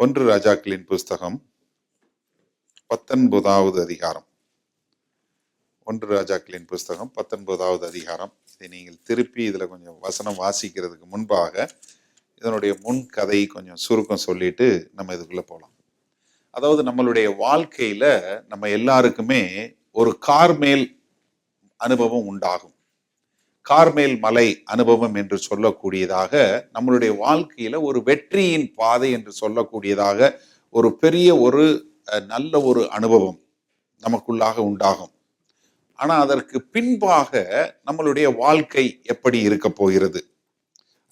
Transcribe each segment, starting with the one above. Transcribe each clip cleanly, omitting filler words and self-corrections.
ஒன்று ராஜாக்களின் புஸ்தகம் 19வது அதிகாரம். ஒன்று ராஜாக்களின் புஸ்தகம் 19வது அதிகாரம். இதை நீங்கள் திருப்பி இதுல கொஞ்சம் வசனம் வாசிக்கிறதுக்கு முன்பாக இதனுடைய முன் கதை கொஞ்சம் சுருக்கம் சொல்லிட்டு நம்ம இதுக்குள்ள போகலாம். அதாவது நம்மளுடைய வாழ்க்கையில நம்ம எல்லாருக்குமே ஒரு கார்மேல் அனுபவம் உண்டாகும். கார்மேல் மலை அனுபவம் என்று சொல்லக்கூடியதாக நம்மளுடைய வாழ்க்கையில ஒரு வெற்றியின் பாதை என்று சொல்லக்கூடியதாக ஒரு பெரிய ஒரு நல்ல ஒரு அனுபவம் நமக்குள்ளாக உண்டாகும். ஆனா அதற்கு பின்பாக நம்மளுடைய வாழ்க்கை எப்படி இருக்க போகிறது?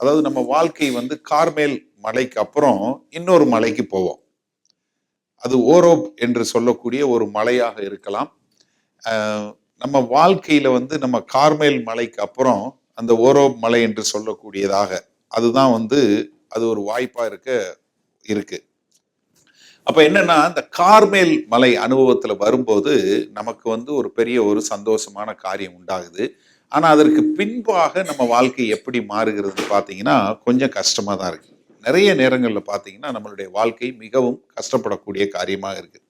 அதாவது நம்ம வாழ்க்கை கார்மேல் மலைக்கு அப்புறம் இன்னொரு மலைக்கு போவோம். அது ஓரோப் என்று சொல்லக்கூடிய ஒரு மலையாக இருக்கலாம். நம்ம வாழ்க்கையில நம்ம கார்மேல் மலைக்கு அப்புறம் அந்த ஓரோப் மலை என்று சொல்லக்கூடியதாக அதுதான் அது ஒரு வாய்ப்பா இருக்கு. அப்ப என்னன்னா அந்த கார்மேல் மலை அனுபவத்துல வரும்போது நமக்கு ஒரு பெரிய ஒரு சந்தோஷமான காரியம் உண்டாகுது. ஆனா அதற்கு பின்பாக நம்ம வாழ்க்கை எப்படி மாறுகிறது பார்த்தீங்கன்னா கொஞ்சம் கஷ்டமா தான் இருக்கு. நிறைய நேரங்கள்ல பார்த்தீங்கன்னா நம்மளுடைய வாழ்க்கை மிகவும் கஷ்டப்படக்கூடிய காரியமாக இருக்கு.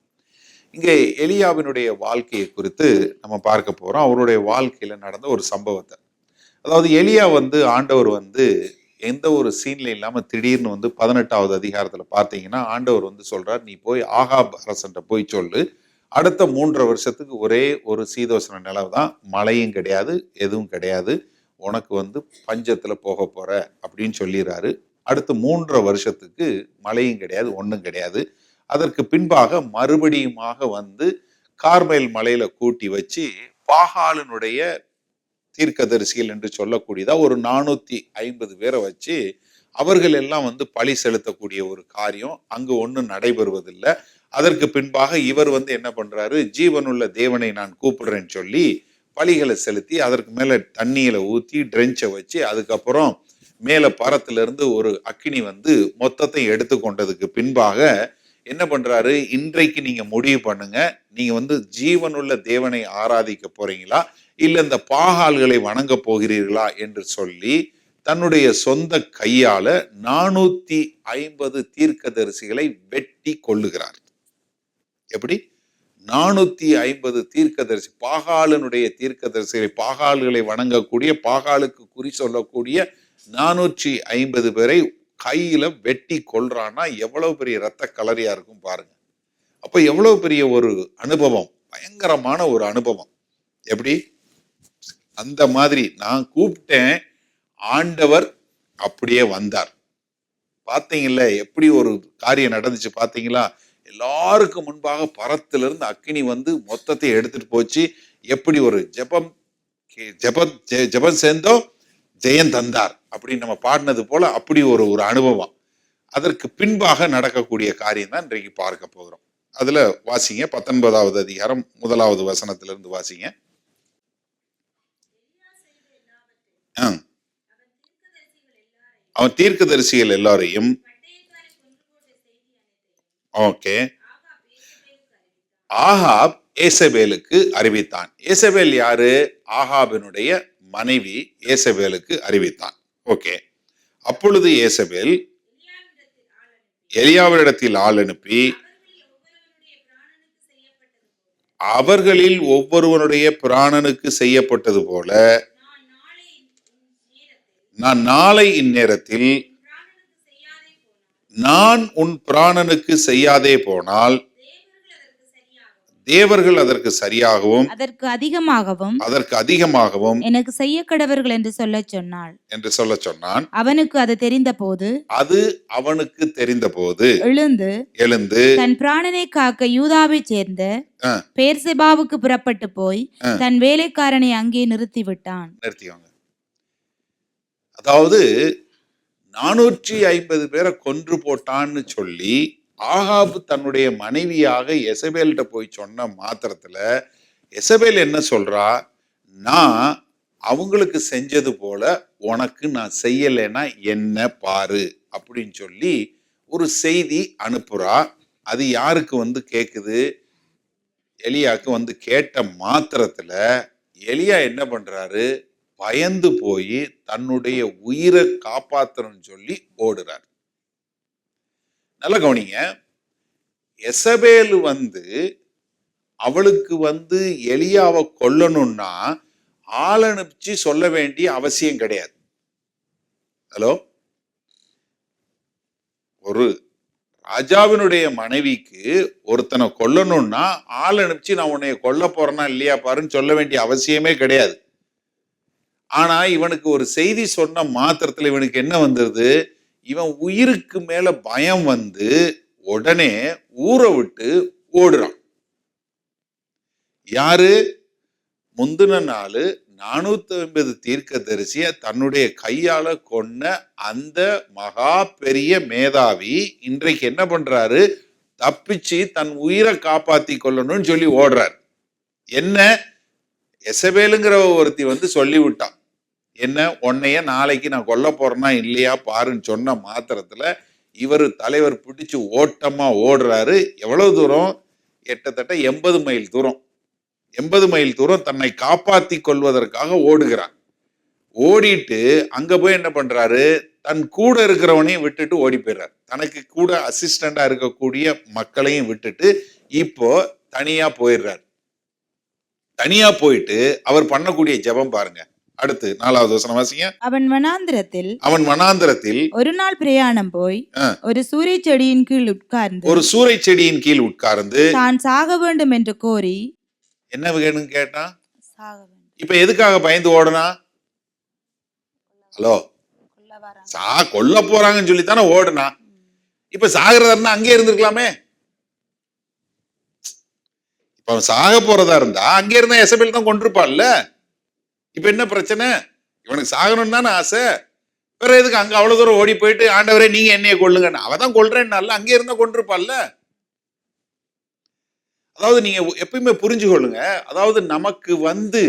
இங்கே எலியாவினுடைய வாழ்க்கையை குறித்து நம்ம பார்க்க போறோம். அவருடைய வாழ்க்கையில நடந்த ஒரு சம்பவத்தை. அதாவது எலியா ஆண்டவர் எந்த ஒரு சீன்ல இல்லாம திடீர்னு 18வது அதிகாரத்துல பார்த்தீங்கன்னா ஆண்டவர் சொல்றார், நீ போய் ஆகாப் அரசன்ட்ட போய் சொல்லு, அடுத்த 3 வருஷத்துக்கு ஒரே ஒரு சீதோஷண நிலவு தான், மழையும் கிடையாது, எதுவும் கிடையாது, உனக்கு பஞ்சத்துல போக போற அப்படின்னு சொல்லிடுறாரு. அடுத்த 3 வருஷத்துக்கு மழையும் கிடையாது, ஒன்றும் கிடையாது. அதற்கு பின்பாக மறுபடியுமாக கார்மேல் மலையில கூட்டி வச்சு பாகாலினுடைய தீர்க்கதரிசிகள் என்று சொல்லக்கூடியதா ஒரு 450 பேரை வச்சு அவர்கள் எல்லாம் பலி செலுத்தக்கூடிய ஒரு காரியம் அங்கு ஒன்றும் நடைபெறுவதில்லை. அதற்கு பின்பாக இவர் என்ன பண்றாரு, ஜீவனுள்ள தேவனை நான் கூப்பிடுறேன்னு சொல்லி பலிகளை செலுத்தி அதற்கு மேல தண்ணியில ஊத்தி ட்ரெஞ்சை வச்சு அதுக்கப்புறம் மேல பரத்துல இருந்து ஒரு அக்கினி மொத்தத்தை எடுத்து கொண்டதுக்கு பின்பாக என்ன பண்றாரு, இன்றைக்கு நீங்க முடிவு பண்ணுங்க, நீங்க ஜீவனுள்ள தேவனை ஆராதிக்க போறீங்களா இல்ல இந்த பாகால்களை வணங்க போகிறீர்களா என்று சொல்லி தன்னுடைய சொந்த கையால 450 தீர்க்கதரிசிகளை வெட்டி கொள்ளுகிறார். எப்படி? 450 தீர்க்கதரிசி, பாகாலினுடைய தீர்க்கதரிசிகளை, பாகால்களை வணங்கக்கூடிய, பாகாலுக்கு குறி சொல்லக்கூடிய 450 பேரை கையில வெட்டி கொள்றான்னா எவ்வளவு பெரிய ரத்த கலரியா இருக்கும் பாருங்க. அப்ப எவ்வளவு பெரிய ஒரு அனுபவம், பயங்கரமான ஒரு அனுபவம். எப்படி? அந்த மாதிரி நான் கூப்பிட்டேன், ஆண்டவர் அப்படியே வந்தார். பாத்தீங்கல்ல எப்படி ஒரு காரியம் நடந்துச்சு பாத்தீங்களா? எல்லாருக்கும் முன்பாக பரத்திலிருந்து அக்கினி மொத்தத்தை எடுத்துட்டு போச்சு. எப்படி ஒரு ஜெபம் சேர்ந்தோ ஜெயம் தந்தார் அப்படின்னு நம்ம பாடினது போல அப்படி ஒரு அனுபவம். அதற்கு பின்பாக நடக்கக்கூடிய காரியம் தான் இன்றைக்கு பார்க்க போகிறோம். அதுல வாசிங்க 19வது அதிகாரம் 1வது வசனத்திலிருந்து வாசிங்க. அவன் தீர்க்கதரிசிகள் எல்லாரையும் ஓகே ஆகாப் ஏசபேலுக்கு அறிவித்தான். ஏசபேல் யாரு? ஆகாபினுடைய மனைவி ஏசபேலுக்கு அறிவித்தான். ஓகே. அப்பொழுது ஏசபேல் எலியாவிடத்தில் ஆள் அனுப்பி அவர்களில் ஒவ்வொருவனுடைய பிராணனுக்கு செய்யப்பட்டது போல நான் நாளை இந்நேரத்தில் நான் உன் பிராணனுக்கு செய்யாதே போனால் தேவர்கள் அதற்கு சரியாகவும் அதற்கு அதிகமாகவும் எனக்கு செய்ய கடவர்கள் என்று சொல்ல சொன்னான். அவனுக்கு அது தெரிந்த போது எழுந்து தன் பிராணனை காக்க யூதாவை சேர்ந்த பெர்செபாவுக்கு புறப்பட்டு போய் தன் வேலைக்காரனை அங்கே நிறுத்திவிட்டான். அதாவது 450 பேரை கொன்று போட்டான்னு சொல்லி ஆகாபு தன்னுடைய மனைவியாக எசபேல்கிட்ட போய் சொன்ன மாத்திரத்துல எசபேல் என்ன சொல்றா, நான் அவங்களுக்கு செஞ்சது போல உனக்கு நான் செய்யலைன்னா என்ன பாரு அப்படின்னு சொல்லி ஒரு செய்தி அனுப்புறா. அது யாருக்கு கேக்குது? எலியாவுக்கு கேட்ட மாத்திரத்துல எலியா என்ன பண்றாரு, பயந்து போய் தன்னுடைய உயிரை காப்பாற்றணும்னு சொல்லி ஓடுறார். நல்லா கவனிங்க. எசபேல் வந்து அவளுக்கு வந்து எலியாவை கொல்லணும்னா ஆள் அனுப்பிச்சு சொல்ல வேண்டிய அவசியம் கிடையாது. ஹலோ, ஒரு ராஜாவினுடைய மனைவிக்கு ஒருத்தனை கொல்லணும்னா ஆள் அனுப்பிச்சு நான் உன்னைய கொல்ல போறேன்னா இல்லையா பாருன்னு சொல்ல வேண்டிய அவசியமே கிடையாது. ஆனா இவனுக்கு ஒரு செய்தி சொன்ன மாத்திரத்துல இவனுக்கு என்ன வந்துருது, இவன் உயிருக்கு மேல பயம் வந்து உடனே ஊரை விட்டு ஓடுறான். யாரு? முந்தின நாள் 450 தீர்க்கதரிசிய தன்னுடைய கையால கொன்ன அந்த மகா பெரிய மேதாவி இன்றைக்கு என்ன பண்றாரு, தப்பிச்சு தன் உயிரை காப்பாத்தி கொள்ளணும்னு சொல்லி ஓடுறார். என்ன, எசபேலுங்கிற ஒருத்தி வந்து சொல்லி விட்டான், என்ன உன்னைய நாளைக்கு நான் கொல்ல போறேன்னா இல்லையா பாருன்னு சொன்ன மாத்திரத்துல இவர் தலைவர் பிடிச்சு ஓட்டமா ஓடுறாரு. எவ்வளவு தூரம்? கிட்டத்தட்ட 80 மைல் தூரம். 80 மைல் தூரம் தன்னை காப்பாத்தி கொள்வதற்காக ஓடுகிறான். ஓடிட்டு அங்க போய் என்ன பண்றாரு, தன் கூட இருக்கிறவனையும் விட்டுட்டு ஓடி போயிடுறாரு. தனக்கு கூட அசிஸ்டண்டா இருக்கக்கூடிய மக்களையும் விட்டுட்டு இப்போ தனியா போயிடுறாரு. தனியா போயிட்டு அவர் பண்ணக்கூடிய ஜெபம் பாருங்க. அடுத்து 4வது வசனம் வாசிங்க. அவன் வனாந்திரத்தில் ஒரு நாள் பிரயாணம் போய் ஒரு சூரை செடியின் கீழ் உட்கார்ந்து தான் சாக வேண்டும் என்று கோரி. என்ன வேணும்னு கேட்டான். இப்ப எதுக்காக பயந்து ஓடனா? ஹலோ, கொல்ல போறாங்கன்னு சொல்லித்தானே ஓடுனா. இப்ப சாகிறதா அங்கே இருந்திருக்கலாமே. இப்ப அவன் சாக போறதா இருந்தா அங்கே இருந்தா எசபேல் தான் கொண்டிருப்பான்ல. இப்ப என்ன பிரச்சனை? இவனுக்கு சாகணும்னு தானே ஆசை. வேற எதுக்கு அங்க அவ்வளவு தூரம் ஓடி போயிட்டு ஆண்டவரே நீங்க என்னைய கொள்ளுங்க, அவதான் கொல்றேன்னால அங்கே இருந்தா கொண்டிருப்பான்ல. அதாவது நீங்க எப்பயுமே புரிஞ்சுக்கொள்ளுங்க, அதாவது நமக்கு வந்து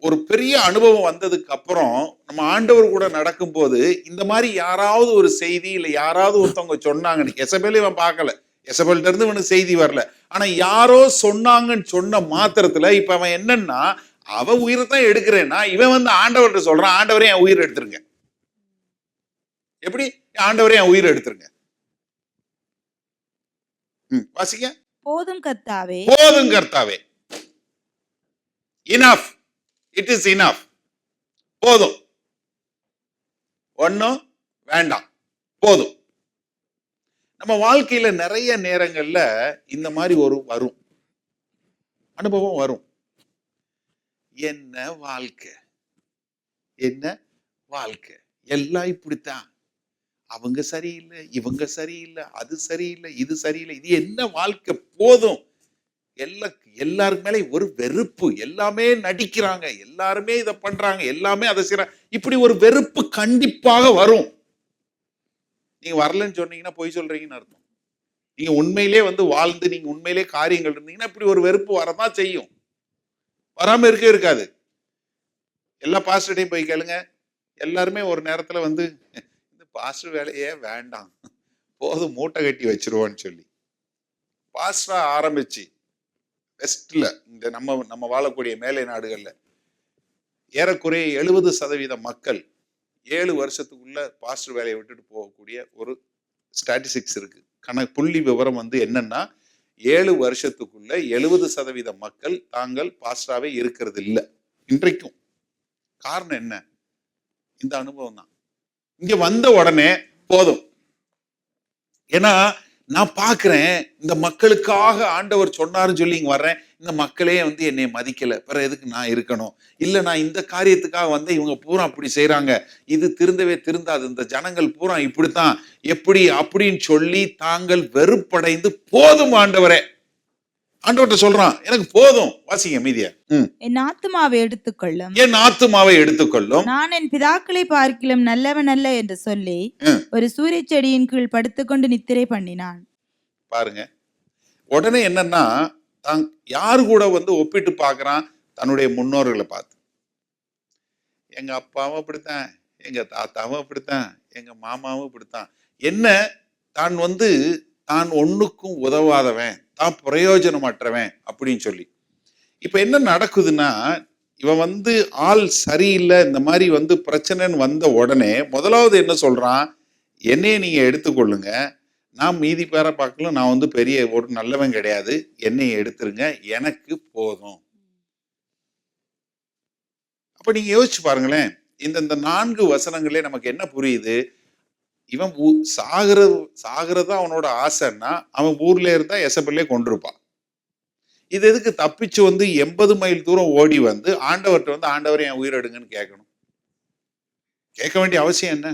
ஒரு பெரிய அனுபவம் வந்ததுக்கு அப்புறம் நம்ம ஆண்டவர் கூட நடக்கும் போது இந்த மாதிரி யாராவது ஒரு செய்தி இல்ல யாராவது ஒருத்தவங்க சொன்னாங்க. எசபேல் இவன் பார்க்கல, எசபேல்ட்ட இருந்து இவனுக்கு செய்தி வரல, ஆனா யாரோ சொன்னாங்கன்னு சொன்ன மாத்திரத்துல இப்ப அவன் என்னன்னா, அவன் உயிரை தான் எடுக்கிறேன்னா இவன் வந்து ஆண்டவர்கிட்ட சொல்றான், ஆண்டவரே என் உயிரை எடுத்துருங்க. எப்படி? ஆண்டவரே என் உயிரை எடுத்துருங்க. வாசிக்க. போதும் கர்த்தாவே, போதும் கர்த்தாவே. Enough, it is enough. போதும், ஒன்னும் வேண்டாம், போதும். நம்ம வாழ்க்கையில நிறைய நேரங்கள்ல இந்த மாதிரி ஒரு வரும் அனுபவம் வரும். என்ன வாழ்க்கை, என்ன வாழ்க்கை, எல்லாம் இப்படித்தான். அவங்க சரியில்லை, இவங்க சரியில்லை, அது சரியில்லை, இது சரியில்லை, இது என்ன வாழ்க்கை, போதும். எல்லாருக்கு மேல ஒரு வெறுப்பு, எல்லாமே நடிக்கிறாங்க, எல்லாருமே இதை பண்றாங்க, எல்லாமே அதை செய்யறாங்க, இப்படி ஒரு வெறுப்பு கண்டிப்பாக வரும். நீங்க வரலன்னு சொன்னீங்கன்னா பொய் சொல்றீங்கன்னு அர்த்தம். நீங்க உண்மையிலே வந்து வாழ்ந்து நீங்க உண்மையிலே காரியங்கள் இருந்தீங்கன்னா இப்படி ஒரு வெறுப்பு வரதான் செய்யும். வராம இருக்கவே இருக்காது. எல்லா பாஸ்டர்டையும் போய் கேளுங்க, எல்லாருமே ஒரு நேரத்துல வந்து இந்த பாஸ்டர் வேலையே வேண்டாம், போதும் மூட்டை கட்டி வச்சிருவோன்னு சொல்லி பாஸ்டரா ஆரம்பிச்சு வெஸ்ட்ல இந்த நம்ம வாழக்கூடிய மேலை நாடுகள்ல ஏறக்குறைய 70% மக்கள் 7 வருஷத்துக்குள்ள பாஸ்டர் வேலையை விட்டுட்டு போகக்கூடிய ஒரு ஸ்டாட்டிஸ்டிக்ஸ் இருக்கு. புள்ளி விவரம் வந்து என்னன்னா, 7 வருஷத்துக்குள்ள 70% மக்கள் தாங்கள் பாஸ்டராவே இருக்கிறது இல்லை இன்றைக்கும். காரணம் என்ன? இந்த அனுபவம் தான். இங்க வந்த உடனே போதும். ஏன்னா நான் பாக்குறேன், இந்த மக்களுக்காக ஆண்டவர் சொன்னாருன்னு சொல்லி இங்க வர்றேன், இந்த மக்களே வந்து என்னை மதிக்கல, பிற எதுக்கு நான் இருக்கணும்? இல்ல நான் இந்த காரியத்துக்காக வந்து இவங்க பூரா அப்படி செய்யறாங்க, இது திருந்தவே திருந்தாது, இந்த ஜனங்கள் பூரா இப்படித்தான், எப்படி அப்படின்னு சொல்லி தாங்கள் வெறுப்படைந்து போதும் ஆண்டவரே, ஆண்டவர்கிட்ட சொல்றான், எனக்கு போதும். வாசிங்க மீதியா. என் ஆத்துமாவை எடுத்துக்கொள்ளும், என் ஆத்துமாவை எடுத்துக்கொள்ளும், நான் என் பிதாக்களை பார்க்கிலும் நல்லவன் அல்ல என்று சொல்லி ஒரு சூரிய செடியின் கீழ் படுத்துக்கொண்டு நித்திரை பண்ணினான். பாருங்க, உடனே என்னன்னா, தான் யாரு கூட வந்து ஒப்பிட்டு பார்க்கறான்? தன்னுடைய முன்னோர்களை பார்த்து. எங்க அப்பாவும் அப்படித்தான், எங்க தாத்தாவும் அப்படித்தான், எங்க மாமாவும் இப்படித்தான். என்ன, தான் வந்து தான் ஒண்ணுக்கும் உதவாதவன், தான் பிரயோஜனமற்றவன் அப்படின்னு சொல்லி. இப்ப என்ன நடக்குதுன்னா, இவன் வந்து ஆள் சரியில்லை, இந்த மாதிரி வந்து பிரச்சனைன்னு வந்த உடனே முதலாவது என்ன சொல்றான்? என்னைய நீங்க எடுத்துக்கொள்ளுங்க, நான் மீதி பேரை பார்க்கல, நான் வந்து பெரிய ஒரு நல்லவன் கிடையாது, என்னை எடுத்துருங்க, எனக்கு போதும். அப்ப நீங்க யோசிச்சு பாருங்களேன், இந்த 4 வசனங்களே நமக்கு என்ன புரியுது? இவன் சாகுறது அவனோட ஆசைன்னா, அவன் ஊர்ல இருந்தா எசபெல்லே கொண்டிருப்பான். இது எதுக்கு தப்பிச்சு வந்து 80 மைல் தூரம் ஓடி வந்து ஆண்டவர்கிட்ட வந்து ஆண்டவரே என் உயிர் எடுங்கன்னு கேட்கணும்? கேட்க வேண்டிய அவசியம் என்ன?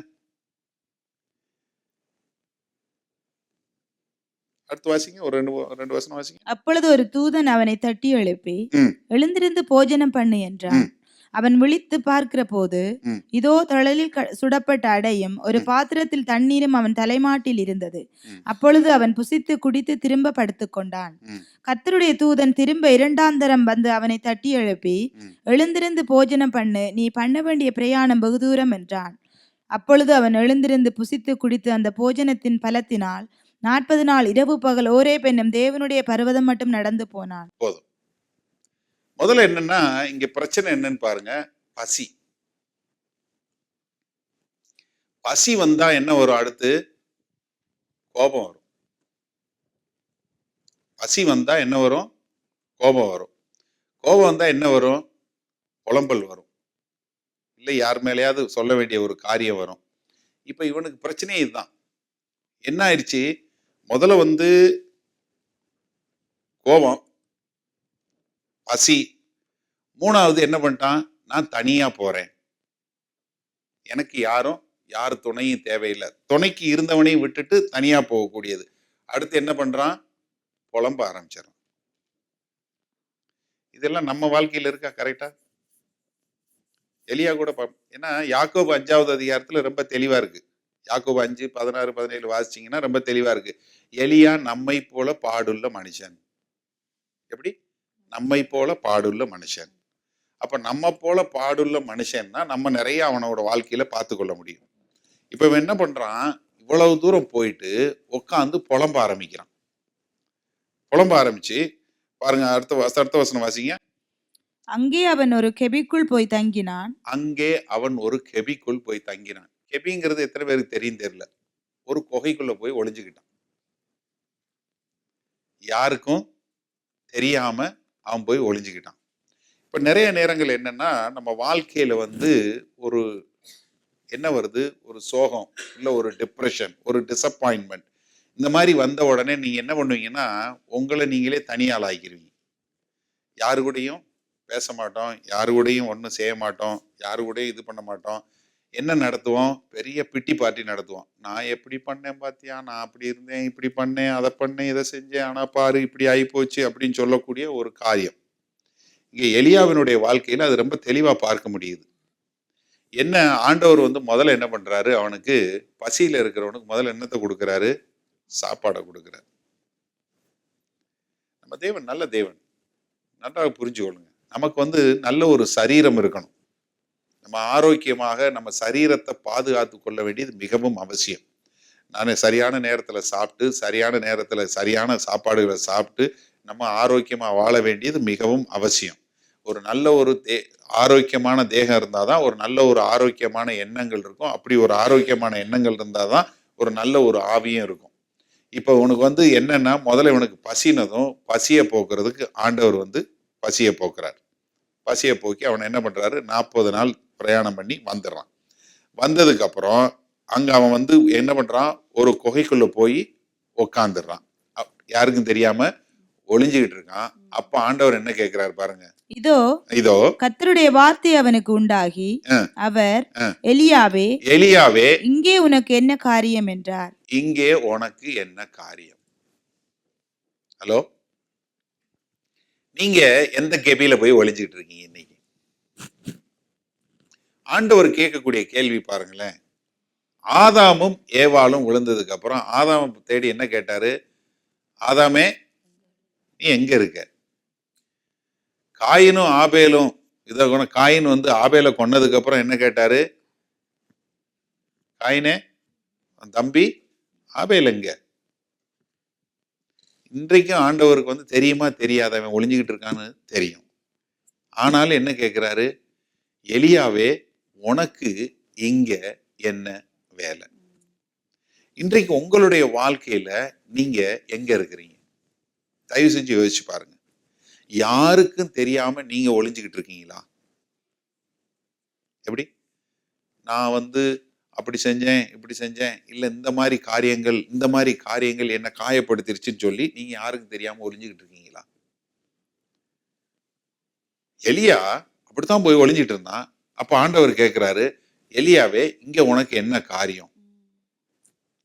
அடுத்து வாசிங்க, ஒரு 2 வசனம் வாசிங்க. அப்பொழுது ஒரு தூதன் அவனை தட்டி எழுப்பி, ம், எழுந்திருந்து போஜனம் பண்ணு என்றான். ம், அவன் விழித்து பார்க்கிற போது, ம், இதோ தழலில் சுடப்பட்ட அடையும் ஒரு ம், பாத்திரத்தில் தண்ணீரும் அவன் தலைமாட்டில் இருந்தது. ம், அப்பொழுது அவன் புசித்து குடித்து திரும்ப படுத்துக்கொண்டான். ம், கர்த்தருடைய தூதன் திரும்ப 2ஆம் தரம் வந்து அவனை தட்டி எழுப்பி, ம். எழுந்திருந்து போஜனம் பண்ணு, நீ பண்ண வேண்டிய பிரயாணம் வெகு தூரம் என்றான். அப்பொழுது அவன் எழுந்திருந்து புசித்து குடித்து அந்த போஜனத்தின் பலத்தினால் 40 நாள் இரவு பகல் ஓரேப் என்னும் தேவனுடைய பர்வதம் மட்டும் நடந்து போனான். போதும். முதல்ல என்னன்னா, இங்க பிரச்சனை என்னன்னு பாருங்க. பசி. பசி வந்தா என்ன வரும்? அடுத்து கோபம் வரும். பசி வந்தா என்ன வரும்? கோபம் வரும். கோபம் வந்தா என்ன வரும்? புலம்பல் வரும். இல்லை யார் மேலேயாவது சொல்ல வேண்டிய ஒரு காரியம் வரும். இப்ப இவனுக்கு பிரச்சனையே இதுதான். என்ன ஆயிடுச்சு? முதல்ல வந்து கோபம், பசி. 3வது என்ன பண்ணிட்டான்? நான் தனியா போறேன், எனக்கு யார் துணையும் தேவையில்லை. துணைக்கு இருந்தவனையும் விட்டுட்டு தனியா போகக்கூடியது. அடுத்து என்ன பண்றான்? புலம்ப ஆரம்பிச்சிடறான். இதெல்லாம் நம்ம வாழ்க்கையில இருக்கா? கரெக்டா? எலியா கூட ஏன்னா யாக்கோபு 5வது அதிகாரத்துல ரொம்ப தெளிவா இருக்கு. யாக்கோபு 5, 16, 17 வாசிச்சீங்கன்னா ரொம்ப தெளிவா இருக்கு. எலியா நம்மை போல பாடுள்ள மனுஷன். எப்படி? நம்மை போல பாடுள்ள மனுஷன். அப்ப நம்ம போல பாடுள்ள மனுஷன்னா நம்ம நிறைய அவனோட வாழ்க்கையில பார்த்து கொள்ள முடியும். இப்ப இவன் என்ன பண்றான்? இவ்வளவு தூரம் போயிட்டு உட்காந்து புலம்ப ஆரம்பிக்கிறான். புலம்ப ஆரம்பிச்சு பாருங்க, அடுத்த வசனம் வாசிங்க. அங்கே அவன் ஒரு கெபிக்குள் போய் தங்கினான். அங்கே அவன் ஒரு கெபிக்குள் போய் தங்கினான். கெபிங்கிறது எத்தனை பேருக்கு தெரியும் தெரியல. ஒரு குகைக்குள்ள போய் ஒளிஞ்சுக்கிட்டான். யாருக்கும் தெரியாம அவன் போய் ஒளிஞ்சுக்கிட்டான். இப்ப நிறைய நேரங்கள் என்னன்னா, நம்ம வாழ்க்கையில வந்து ஒரு என்ன வருது? ஒரு சோகம், இல்ல ஒரு டிப்ரெஷன், ஒரு டிசப்பாயின்மெண்ட். இந்த மாதிரி வந்த உடனே நீங்க என்ன பண்ணுவீங்கன்னா, உங்களை நீங்களே தனியாள் ஆக்கிடுவீங்க. யாரு கூடயும் பேச மாட்டோம், யாரு கூடயும் ஒன்றும் செய்ய மாட்டோம், யாரு கூடயும் இது பண்ண மாட்டோம். என்ன நடத்துவோம்? பெரிய பிட்டி பார்ட்டி நடத்துவோம். நான் எப்படி பண்ணேன் பாத்தியா, நான் அப்படி இருந்தேன், இப்படி பண்ணேன், அதை பண்ணேன், இதை செஞ்சேன், ஆனா பாரு இப்படி ஆகி போச்சு அப்படின்னு சொல்லக்கூடிய ஒரு காரியம். இங்க எலியாவினுடைய வாழ்க்கையில அது ரொம்ப தெளிவா பார்க்க முடியுது. என்ன ஆண்டவர் வந்து முதல்ல என்ன பண்றாரு? அவனுக்கு பசியில இருக்கிறவனுக்கு முதல்ல என்னத்தை கொடுக்கிறாரு? சாப்பாடை கொடுக்கிறாரு. நம்ம தேவன் நல்ல தேவன், நன்றாக புரிஞ்சுக்கொள்ளுங்க. நமக்கு வந்து நல்ல ஒரு சரீரம் இருக்கணும். நம்ம ஆரோக்கியமாக நம்ம சரீரத்தை பாதுகாத்து கொள்ள வேண்டியது மிகவும் அவசியம். நான் சரியான நேரத்துல சாப்பிட்டு, சரியான நேரத்துல சரியான சாப்பாடுகளை சாப்பிட்டு நம்ம ஆரோக்கியமா வாழ வேண்டியது மிகவும் அவசியம். ஒரு நல்ல ஒரு ஆரோக்கியமான தேகம் இருந்தாதான் ஒரு நல்ல ஒரு ஆரோக்கியமான எண்ணங்கள் இருக்கும். அப்படி ஒரு ஆரோக்கியமான எண்ணங்கள் இருந்தாதான் ஒரு நல்ல ஒரு ஆவியும் இருக்கும். இப்ப உனக்கு வந்து என்னன்னா, முதல்ல இவனுக்கு பசினதும் பசியை போக்குறதுக்கு ஆண்டவர் வந்து பசியை போக்குறார். பசியை போக்கி அவனை என்ன பண்றாரு? 40 நாள் பிரயாணம் பண்ணி வந்துடுறான். வந்ததுக்கு அப்புறம் அங்க அவன் வந்து என்ன பண்றான்? ஒரு குகைக்குள்ள போய் உக்காந்துடுறான். யாருக்கும் தெரியாம ஒளிஞ்சுக்கிட்டு இருக்கான். அப்ப ஆண்டவர் என்ன கேட்கிறாரு பாருங்க. இதோ கர்த்தருடைய வார்த்தை அவனுக்கு உண்டாகி, அவர் எலியாவே, இங்கே உனக்கு என்ன காரியம் என்றார். இங்கே உனக்கு என்ன காரியம்? ஹலோ, நீங்க எந்த கெபியில போய் ஒளிஞ்சுக்கிட்டு இருக்கீங்க இன்னைக்கு? ஆண்டவர் கேட்கக்கூடிய கேள்வி பாருங்களேன். ஆதாமும் ஏவாளும் விழுந்ததுக்கு அப்புறம் ஆதாம தேடி என்ன கேட்டாரு? ஆதாமே, நீ எங்க இருக்க? காயினும் ஆபேலும் காயின் வந்து ஆபேலை கொன்னதுக்கு அப்புறம் என்ன கேட்டாரு? காயினே, தம்பி ஆபேல் எங்க? இன்றைக்கும் ஆண்டவருக்கு வந்து தெரியுமா தெரியாத அவன் ஒளிஞ்சுக்கிட்டு இருக்கான்னு தெரியும். ஆனாலும் என்ன கேட்கிறாரு? எலியாவே, உனக்கு இங்க என்ன வேலை? இன்றைக்கு உங்களுடைய வாழ்க்கையில நீங்க எங்க இருக்கிறீங்க? தயவு செஞ்சு யோசிச்சு பாருங்க. யாருக்கும் தெரியாம நீங்க ஒளிஞ்சுக்கிட்டு இருக்கீங்களா? எப்படி? நான் வந்து அப்படி செஞ்சேன், இப்படி செஞ்சேன், இல்ல இந்த மாதிரி காரியங்கள் என்ன காயப்படுத்திருச்சுன்னு சொல்லி நீங்க யாருக்கும் தெரியாம ஒளிஞ்சுக்கிட்டு இருக்கீங்களா? எலியா அப்படித்தான் போய் ஒளிஞ்சிட்டு இருந்தான். அப்ப ஆண்டவர் கேட்கிறாரு, எலியாவே இங்க உனக்கு என்ன காரியம்?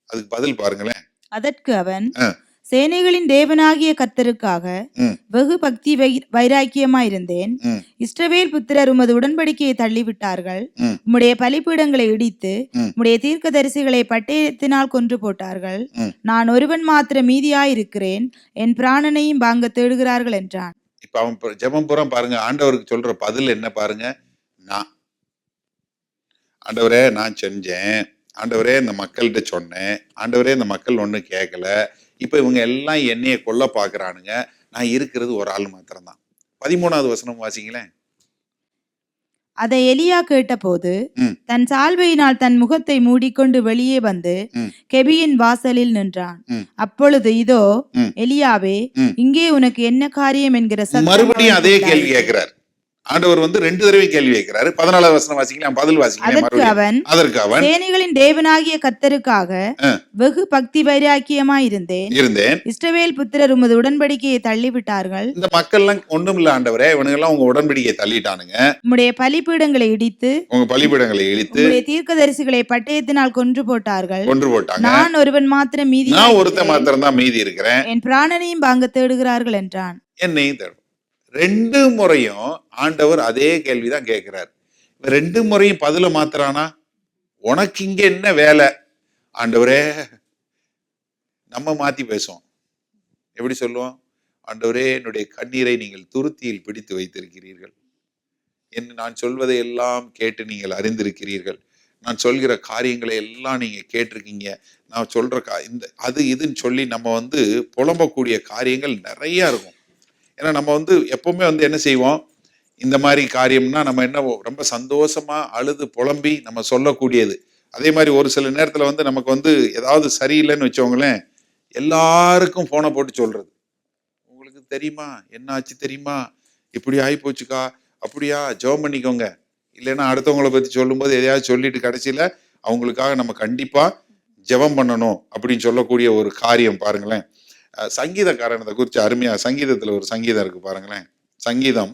அதுக்கு பதில் பாருங்களேன். அதற்கு அவன், ஆ. சேனைகளின் தேவனாகிய கர்த்தருக்காக ம். வெகு பக்தி வைராக்கியமாயிருந்தேன். ம். இஸ்ரவேல் புத்திரர் உமது உடன்படிக்கையை தள்ளிவிட்டார்கள். ம். உம்முடைய பலிபீடங்களை இடித்து ம். உம்முடைய தீர்க்கதரிசிகளை பட்டயத்தினால் கொன்று போட்டார்கள். ம். நான் ஒருவன் மாத்திரம் மீதியாயிருக்கிறேன், என் பிராணனையும் வாங்க தேடுகிறார்கள் என்றான். இப்ப அவன் ஜெபம் புறம் பாருங்க. ஆண்டவருக்கு சொல்ற பதில் என்ன பாருங்க. நான் ஆண்டவரே நான் செஞ்சேன், ஆண்டவரே இந்த மக்கள்கிட்ட சொன்னேன், ஆண்டவரே இந்த மக்கள் ஒன்றும் கேட்கல, இப்ப இவங்க எல்லாம் என்னைய கொல்ல பாக்குறானுங்க, நான் இருக்கிறது ஒரு ஆள் மாத்திரம்தான். 13வது வசனம் வாசிங்களேன். அதை எலியா கேட்டபோது ம். தன் சால்வையினால் தன் முகத்தை மூடிக்கொண்டு வெளியே வந்து ம். கெபியின் வாசலில் நின்றான். ம். அப்பொழுது இதோ, ம். எலியாவே, ம். இங்கே உனக்கு என்ன காரியம் என்கிற சத்தம் மறுபடியும் அதே அவனுக்கு கேள்வி உண்டாயிற்று. கேட்கிறார். ஆண்டவர் 2 தடவை கேள்வி கேட்கிறாரு. 14வது வசனம் வாசிக்கலாம், பதில் வாசிக்கலாம் அதற்கு மறுபடியும். அவன், அதற்கு அவன், சேனைகளின் தேவனாகிய கர்த்தருக்காக வெகு பக்தி வைராக்கியமாயிருந்தேன். இஸ்ரவேல் புத்திரர் உமது உடன்படிக்கையை தள்ளிவிட்டார்கள். இந்த மக்கள் எல்லாம் ஒண்ணும் இல்ல ஆண்டவரே, இவனுங்க எல்லாம் உங்க உடன்படிக்கையை தள்ளிட்டானுங்க, உம்முடைய பலிபீடங்களை இடித்து உங்க பலிபீடங்களை இழித்து உம்முடைய தீர்க்கதரிசிகளை பட்டயத்தினால் கொன்று போட்டார்கள். கொன்று போட்டாங்க. நான் ஒருவன் மாத்திரம் மீதி, நான் ஒருத்தன் மாத்திரம் தான் மீதி இருக்கிறேன், என் பிராணனையும் வாங்க தேடுகிறார்கள் என்றான். என்னையும் தேடும். 2 முறையும் ஆண்டவர் அதே கேள்விதான் கேட்கிறார். 2 முறையும் பதில மாத்துறானா? உனக்கு இங்க என்ன வேலை ஆண்டவரே? நம்ம மாத்தி பேசுவோம். எப்படி சொல்லுவோம்? ஆண்டவரே என்னுடைய கண்ணீரை நீங்கள் துருத்தியில் பிடித்து வைத்திருக்கிறீர்கள், நான் சொல்வதை எல்லாம் கேட்டு நீங்கள் அறிந்திருக்கிறீர்கள், நான் சொல்கிற காரியங்களை எல்லாம் நீங்க கேட்டிருக்கீங்க, நான் சொல்ற இந்த அது இதுன்னு சொல்லி நம்ம புலம்பக்கூடிய காரியங்கள் நிறைய இருக்கும். ஏன்னா நம்ம எப்பவுமே என்ன செய்வோம், இந்த மாதிரி காரியம்னா நம்ம என்ன ரொம்ப சந்தோஷமா அழுது புலம்பி நம்ம சொல்லக்கூடியது. அதே மாதிரி ஒரு சில நேரத்துல நமக்கு ஏதாவது சரியில்லைன்னு வச்சவங்களேன், எல்லாருக்கும் போனை போட்டு சொல்றது, உங்களுக்கு தெரியுமா என்ன ஆச்சு தெரியுமா, இப்படி ஆகி போச்சுக்கா, அப்படியா ஜெபம் பண்ணிக்கோங்க. இல்லைன்னா அடுத்தவங்களை பத்தி சொல்லும்போது எதையாவது சொல்லிட்டு கடைசியில அவங்களுக்காக நம்ம கண்டிப்பா ஜெபம் பண்ணணும் அப்படின்னு சொல்லக்கூடிய ஒரு காரியம் பாருங்களேன். சங்கீதக்காரனத்தை குறித்து அருமையா, சங்கீதத்துல ஒரு சங்கீதம் இருக்கு பாருங்களேன். சங்கீதம்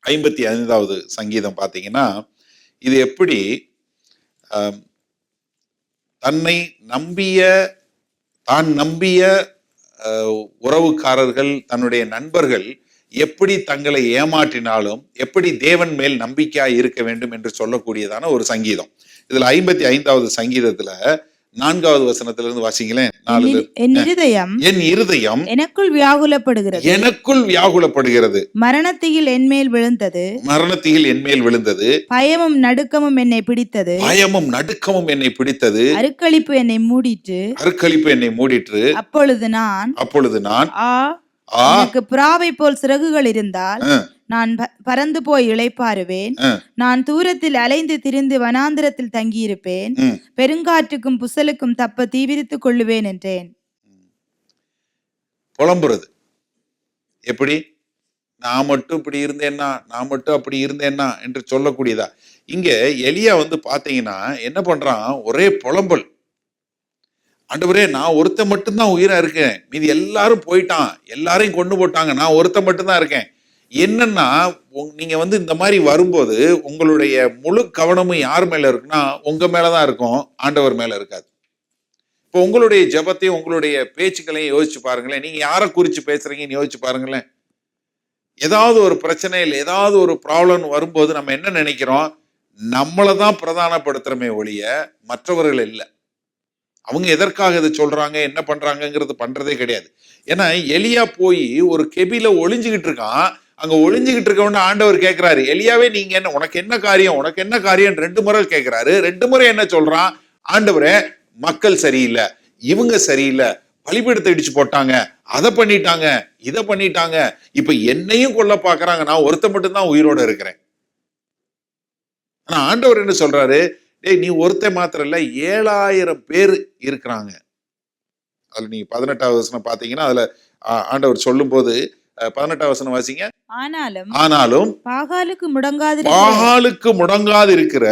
55வது சங்கீதம் பாத்தீங்கன்னா, இது எப்படி தான் நம்பிய உறவுக்காரர்கள், தன்னுடைய நண்பர்கள் எப்படி தங்களை ஏமாற்றினாலும் எப்படி தேவன் மேல் நம்பிக்கையா இருக்க வேண்டும் என்று சொல்லக்கூடியதான ஒரு சங்கீதம். இதுல 55வது சங்கீதத்துல 4வது வசனத்திலிருந்து வாசிங்களேன். என் இருதயம் எனக்குள் வியாகுலப்படுகிறது, மரணத்தில் என்மேல் விழுந்தது, பயமும் நடுக்கமும் என்னை பிடித்தது, அருக்களிப்பு என்னை மூடிற்று. அப்பொழுது நான் எனக்கு புறாவை போல் சிறகுகள் இருந்தால் நான் பறந்து போய் இளைப்பாறுவேன். நான் தூரத்தில் அலைந்து திரிந்து வனாந்திரத்தில் தங்கியிருப்பேன். பெருங்காற்றுக்கும் புசலுக்கும் தப்ப தீவிரித்துக் கொள்ளுவேன் என்றேன். புலம்புறது எப்படி? நான் மட்டும் இப்படி இருந்தேன்னா, நான் மட்டும் அப்படி இருந்தேன்னா என்று சொல்லக்கூடியதா. இங்க எலியா பாத்தீங்கன்னா என்ன பண்றான், ஒரே புலம்பல். ஆண்டவரே நான் ஒருத்தன் மட்டும்தான் உயிரா இருக்கேன், மீதி எல்லாரும் போயிட்டான், எல்லாரையும் கொண்டு போட்டாங்க, நான் ஒருத்தன் மட்டும்தான் இருக்கேன். என்னன்னா நீங்க இந்த மாதிரி வரும்போது உங்களுடைய முழு கவனமும் யார் மேல இருக்குன்னா உங்க மேலதான் இருக்கும், ஆண்டவர் மேல இருக்காது. இப்போ உங்களுடைய ஜெபத்தையும் உங்களுடைய பேச்சுக்களையும் யோசிச்சு பாருங்களேன். நீங்க யாரை குறிச்சு பேசுறீங்கன்னு யோசிச்சு பாருங்களேன். ஏதாவது ஒரு பிரச்சனை இல்லை, ஏதாவது ஒரு ப்ராப்ளம் வரும்போது நம்ம என்ன நினைக்கிறோம், நம்மளைதான் பிரதானப்படுத்துறமே ஒழிய மற்றவர்கள் இல்லை. அவங்க எதற்காக இதை சொல்றாங்க, என்ன பண்றாங்கிறது பண்றதே கிடையாது. ஏன்னா எலியா போய் ஒரு கெபில ஒளிஞ்சுகிட்டு இருக்கான். அங்க ஒளிஞ்சுகிட்டு இருக்கவன ஆண்டவர் கேட்கிறாரு, எலியாவே நீங்க என்ன, உனக்கு என்ன காரியம், உனக்கு என்ன காரியம் 2 முறை கேட்கிறாரு. 2 முறை என்ன சொல்றான், ஆண்டவரே மக்கள் சரியில்லை, இவங்க சரியில்லை, பலிபீடத்தை இடிச்சு போட்டாங்க, அதை பண்ணிட்டாங்க, இதை பண்ணிட்டாங்க, இப்ப என்னையும் கொல்ல பாக்குறாங்க, நான் ஒருத்த மட்டும் தான் உயிரோட இருக்கிறேன். ஆனா ஆண்டவர் என்ன சொல்றாரு, டேய் நீ ஒருத்தன் மாத்திரம் இல்ல 7000 பேர் இருக்கிறாங்க. அதுல நீங்க 18வது வசனம் பாத்தீங்கன்னா அதுல ஆண்டவர் சொல்லும் போது 18வது வசனம் வாசிங்க. ஆனாலும் பாகாலுக்கு முடங்காது இருக்கிற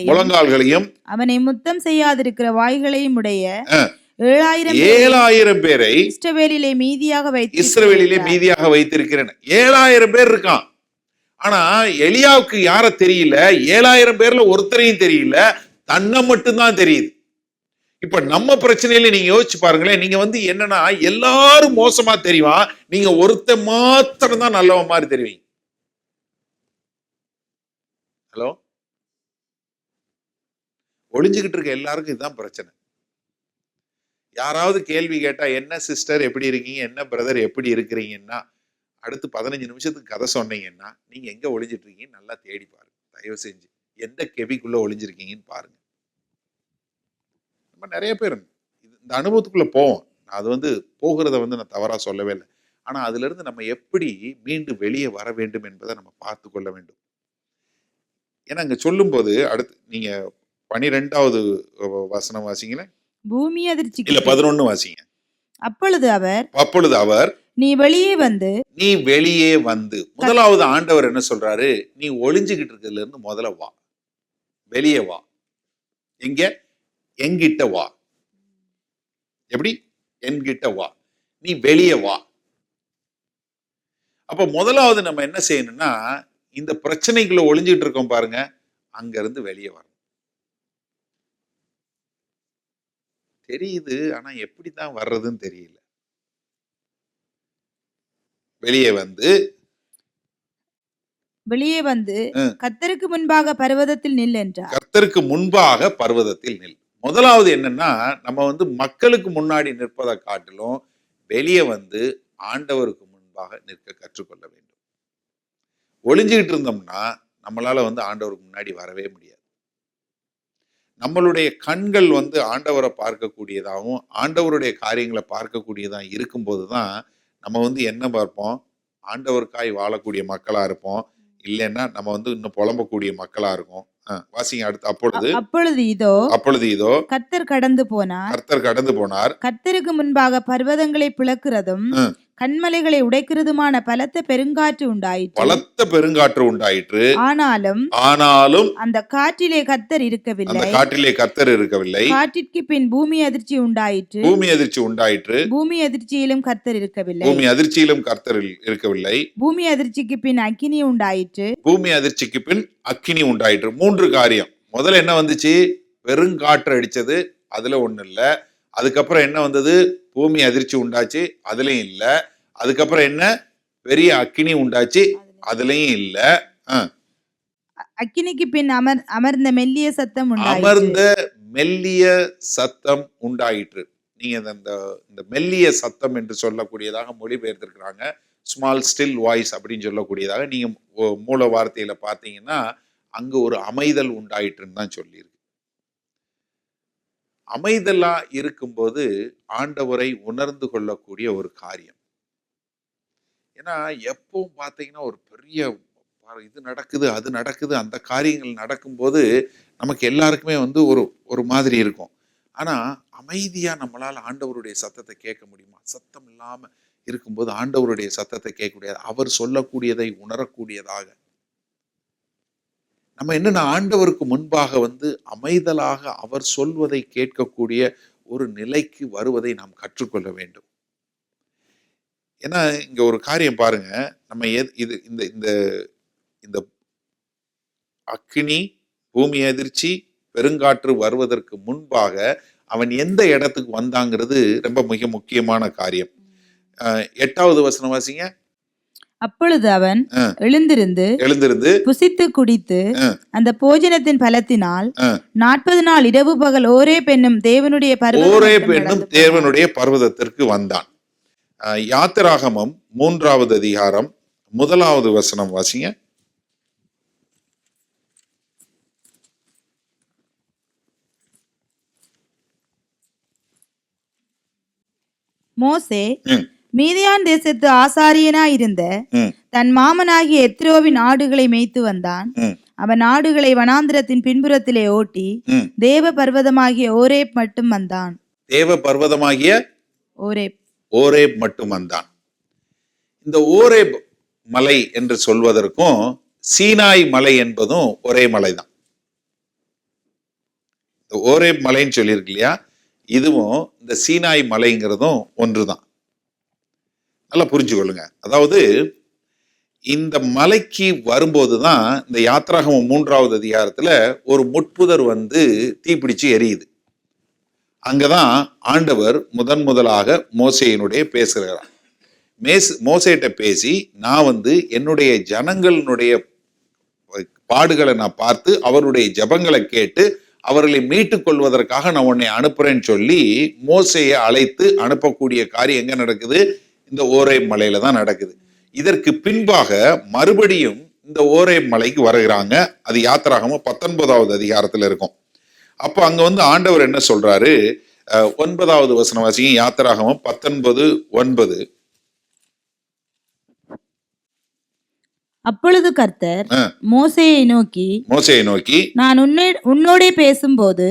முழங்கால்களையும் அவனை முத்தம் செய்யாதிருக்கிற வாய்களையும் உடைய 7000 பேரை இஸ்ரவேலிலே மீதியாக வைத்திருக்கிறேன். 7000 பேர் இருக்கான். ஆனா எலியாவுக்கு யார தெரியல, 7000 பேர்ல ஒருத்தரையும் தெரியல, தன்னை மட்டும்தான் தெரியுது. இப்ப நம்ம பிரச்சனையில நீங்க யோசிச்சு பாருங்களேன். நீங்க என்னன்னா எல்லாரும் மோசமா தெரியும், நீங்க ஒருத்தர் மாத்திரம் தான் நல்லவன் மாதிரி தெரிவீங்க. ஹலோ, ஒளிஞ்சுகிட்டு இருக்க எல்லாருக்கும் இதுதான் பிரச்சனை. யாராவது கேள்வி கேட்டா என்ன சிஸ்டர் எப்படி இருக்கீங்க, என்ன பிரதர் எப்படி இருக்கிறீங்கன்னா, அடுத்து 15 நிமிஷத்துக்கு கதை சொன்னீங்கன்னா நீங்க எங்க ஒளிஞ்சிட்டு இருக்கீங்கன்னு நல்லா தேடி பாருங்க. தயவு செஞ்சு எந்த கெபிக்குள்ள ஒளிஞ்சிருக்கீங்கன்னு பாருங்க. நம்ம நிறைய பேர் இந்த அனுபவத்துக்குள்ள போவோம். அது போகிறத நான் தவறா சொல்லவே இல்லை. ஆனா அதுல இருந்து நம்ம எப்படி மீண்டு வெளியே வர வேண்டும் என்பதை நம்ம பார்த்து கொள்ள வேண்டும். ஏன்னா அங்க சொல்லும் போது அடுத்து நீங்க 12வது வசனம் வாசிங்களேன். பூமி அதிர்ச்சி இல்ல 11 வாசிங்க. அப்பொழுது அவர் நீ வெளியே வந்து முதலாவது ஆண்டவர் என்ன சொல்றாரு, நீ ஒளிஞ்சுகிட்டு இருக்கிறதுல இருந்து முதல்ல வா, வெளியே வா. எங்கிட்ட வா. எப்படி? என்கிட்ட வா, நீ வெளியே வா. அப்ப முதலாவது நம்ம என்ன செய்யணும்னா, இந்த பிரச்சனைக்குள்ள ஒளிஞ்சுட்டு இருக்கோம் பாருங்க, அங்க இருந்து வெளியே வரணும். தெரியுது, ஆனா எப்படித்தான் வர்றதுன்னு தெரியல. வெளியே வந்து கர்த்தருக்கு முன்பாக பர்வதத்தில் நில் என்றார். கர்த்தருக்கு முன்பாக பர்வதத்தில் நில். முதலாவது என்னன்னா, நம்ம மக்களுக்கு முன்னாடி நிற்பதை காட்டிலும் வெளியே வந்து ஆண்டவருக்கு முன்பாக நிற்க கற்றுக்கொள்ள வேண்டும். ஒளிஞ்சுக்கிட்டு இருந்தோம்னா நம்மளால ஆண்டவருக்கு முன்னாடி வரவே முடியாது. நம்மளுடைய கண்கள் ஆண்டவரை பார்க்கக்கூடியதாகவும் ஆண்டவருடைய காரியங்களை பார்க்கக்கூடியதாக இருக்கும்போதுதான் நம்ம என்ன பார்ப்போம், ஆண்டவருக்காய் வாழக்கூடிய மக்களா இருப்போம். இல்லைன்னா நம்ம இன்னும் புலம்பக்கூடிய மக்களா இருக்கும். வாசிங்க அடுத்து. அப்பொழுது இதோ கர்த்தர் கடந்து போனார். கர்த்தருக்கு முன்பாக பர்வதங்களை பிளக்கிறதும் கன்மலைகளை உடைக்கிறதுமான பலத்த பெருங்காற்று உண்டாயிற்று. ஆனாலும் அந்த காற்றிலே கர்த்தர் இருக்கவில்லை. காற்றிற்கு பின் பூமி அதிர்ச்சி உண்டாயிற்று. பூமி அதிர்ச்சியிலும் கர்த்தர் இருக்கவில்லை. பூமி அதிர்ச்சிக்கு பின் அக்கினி உண்டாயிற்று. 3 காரியம். முதல்ல என்ன வந்துச்சு? பெருங்காற்று அடிச்சது, அதுல ஒண்ணு இல்ல. அதுக்கப்புறம் என்ன வந்தது? பூமி அதிர்ச்சி உண்டாச்சு, அதுலயும் இல்ல. அதுக்கப்புறம் என்ன? பெரிய அக்கினி உண்டாச்சு, அதுலயும் இல்ல. அக்கினிக்கு பின் அமர்ந்த மெல்லிய சத்தம் உண்டாயிற்று. நீங்க இந்த மெல்லிய சத்தம் என்று சொல்லக்கூடியதாக மொழிபெயர்த்திருக்கிறாங்க. ஸ்மால் ஸ்டில் வாய்ஸ் அப்படின்னு சொல்லக்கூடியதாக. நீங்க மூல வார்த்தையில பாத்தீங்கன்னா அங்க ஒரு அமைதல் உண்டாயிற்றுன்னு தான் சொல்லியிருக்கு. அமைதலா இருக்கும்போது ஆண்டவரை உணர்ந்து கொள்ளக்கூடிய ஒரு காரியம். ஏன்னா எப்பவும் பார்த்தீங்கன்னா ஒரு பெரிய இது நடக்குது, அது நடக்குது, அந்த காரியங்கள் நடக்கும்போது நமக்கு எல்லாருக்குமே ஒரு மாதிரி இருக்கும். ஆனா அமைதியா நம்மளால ஆண்டவருடைய சத்தத்தை கேட்க முடியுமா? சத்தம் இல்லாம இருக்கும்போது ஆண்டவருடைய சத்தத்தை கேட்க முடியாது. அவர் சொல்லக்கூடியதை உணரக்கூடியதாக நம்ம என்னன்னா ஆண்டவருக்கு முன்பாக அமைதலாக அவர் சொல்வதை கேட்கக்கூடிய ஒரு நிலைக்கு வருவதை நாம் கற்றுக்கொள்ள வேண்டும். ஏன்னா இங்க ஒரு காரியம் பாருங்க, நம்ம இது இந்த இந்த இந்த அக்கினி, பூமி அதிர்ச்சி, பெருங்காற்று வருவதற்கு முன்பாக அவன் எந்த இடத்துக்கு வந்தாங்கிறது ரொம்ப மிக முக்கியமான காரியம். 8வது வசனம் வாசிங்க. அப்பொழுது அவன் எழுந்திருந்து புசித்து குடித்து அந்த போஜனத்தின் பலத்தினால் 40 நாள் இரவு பகல் ஓரே பெண்ணும் தேவனுடைய பர்வதத்திற்கு வந்தான். யாத்திராகமம் 3வது அதிகாரம் 1வது வசனம் வாசிங்க. மோசே மீதியான் தேசத்து ஆசாரியனாயிருந்த தன் மாமனாகிய எத்ரோவின் ஆடுகளை மேய்த்து வந்தான். ம், அவன் ஆடுகளை வனாந்திரத்தின் பின்புறத்திலே ஓட்டி ம். தேவ பர்வதமாகிய ஓரேப் மட்டும் வந்தான். தேவ பர்வதமாகிய ஓரேப் ஓரேப் மட்டும் வந்தான். இந்த ஓரேப் மலை என்று சொல்வதற்கும் சீனாய் மலை என்பதும் ஒரே மலைதான். இந்த ஓரேப் மலைன்னு சொல்லியிருக்கு இல்லையா, இதுவும் இந்த சீனாய் மலைங்கிறதும் ஒன்றுதான். நல்லா புரிஞ்சுக்கொள்ளுங்க. அதாவது இந்த மலைக்கு வரும்போதுதான் இந்த யாத்ராகமம் 3வது அதிகாரத்துல ஒரு முட்புதர் வந்து தீப்பிடிச்சு எரியுது. அங்கதான் ஆண்டவர் முதலாக மோசேயினுடைய பேசுகிறார். மோசேட்ட பேசி, நான் வந்து என்னுடைய ஜனங்களுடைய பாடுகளை நான் பார்த்து அவருடைய ஜெபங்களை கேட்டு அவர்களை மீட்டுக் கொள்வதற்காக நான் உன்னை அனுப்புறேன்னு சொல்லி மோசேயை அழைத்து அனுப்பக்கூடிய காரியம் எங்க நடக்குது? இந்த ஓரேப் மலையில தான் நடக்குது. இதற்கு பின்பாக மறுபடியும் இந்த ஓரேப் மலைக்கு வருகிறாங்க. அது யாத்திராகமம் 19வது அதிகாரத்துல இருக்கும். அப்ப அங்க வந்து ஆண்டவர் என்ன சொல்றாரு? 9வது வசனம் வாசிங்க. யாத்திராகமம் 19:9. அப்பொழுது கர்த்தர் மோசேயை நோக்கி, நான் உன்னோடே பேசும்போது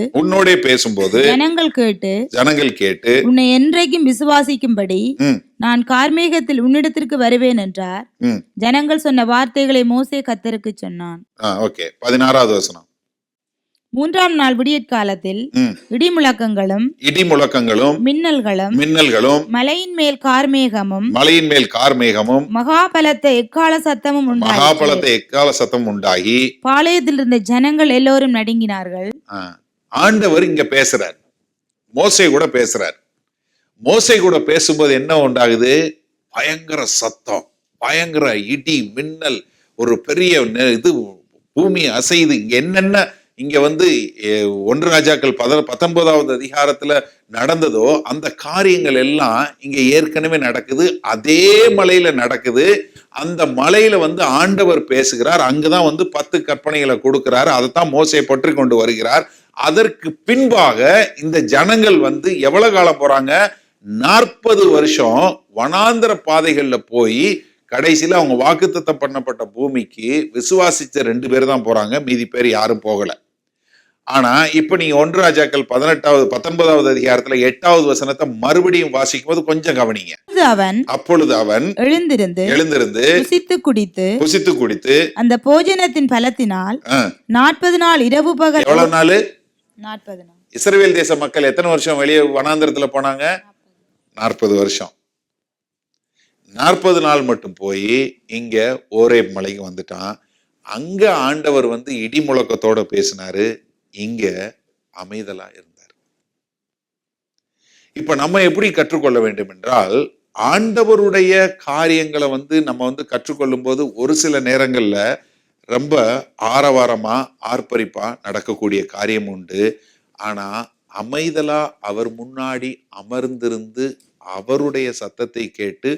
ஜனங்கள் கேட்டு உன்னை என்றைக்கும் விசுவாசிக்கும்படி நான் கார்மேகத்தில் உன்னிடத்திற்கு வருவேன் என்றார். ஜனங்கள் சொன்ன வார்த்தைகளை மோசே கர்த்தருக்கு சொன்னான். 16வது வசனம். 3ஆம் நாள் விடியற்காலத்தில் இடிமுழக்கங்களும் மின்னல்களும் மலையின் மேல் கார்மேகமும் மகாபலத்த எக்கால சத்தமும் உண்டாகி பாளையத்தில் இருந்த ஜனங்கள் எல்லோரும் நடுங்கினார்கள். ஆண்டவர் இங்க பேசுறார், மோசே கூட பேசும்போது என்ன உண்டாகுது? பயங்கர சத்தம், பயங்கர இடி மின்னல், ஒரு பெரிய இது பூமி அசையுது. இங்க என்னென்ன இங்க வந்து 1 ராஜாக்கள் 19வது அதிகாரத்துல நடந்ததோ அந்த காரியங்கள் எல்லாம் இங்க ஏற்கனவே நடக்குது. அதே மலையில நடக்குது. அந்த மலையில வந்து ஆண்டவர் பேசுகிறார். அங்கதான் வந்து 10 கற்பனைகளை கொடுக்கிறார். அதைத்தான் மோசே பற்றி கொண்டு வருகிறார். அதற்கு பின்பாக இந்த ஜனங்கள் வந்து எவ்வளவு காலம் போறாங்க? 40 வருஷம் வனாந்தர பாதைகள்ல போய் கடைசியில அவங்க வாக்குத்தத்தம் பண்ணப்பட்ட பூமிக்கு விசுவாசிச்ச 2 பேர் தான் போறாங்க. மீதி பேர் யாரும் போகல. ஆனா இப்ப நீங்க 1 ராஜாக்கள் 19வது அதிகாரத்துல 8வது வசனத்தை மறுபடியும் வாசிக்கும் போது கொஞ்சம் கவனிங்க. அப்பொழுது அவன் எழுந்திருந்து புசித்து குடித்து அந்த போஜனத்தின் பலத்தினால் 40 நாள் இரவு பகல். எவ்வளவு நாள்? 40 நாள். இஸ்ரவேல் தேச மக்கள் எத்தனை வருஷம் வெளியே வனாந்தரத்துல போனாங்க? 40 வருஷம். 40 நாள் மட்டும் போய் இங்க ஓரேப் மலைக்கு வந்துட்டான். அங்க ஆண்டவர் வந்து இடி முழக்கத்தோட பேசினாரு, இங்க அமைதலா இருந்தார். இப்ப நம்ம எப்படி கற்றுக்கொள்ள வேண்டும் என்றால், ஆண்டவருடைய காரியங்களை வந்து நம்ம வந்து கற்றுக்கொள்ளும் போது ஒரு சில நேரங்கள்ல ரொம்ப ஆரவாரமா ஆர்ப்பரிப்பா நடக்கக்கூடிய காரியம் உண்டு. ஆனா அமைதலா அவர் முன்னாடி அமர்ந்திருந்து அவருடைய சத்தத்தை கேட்டு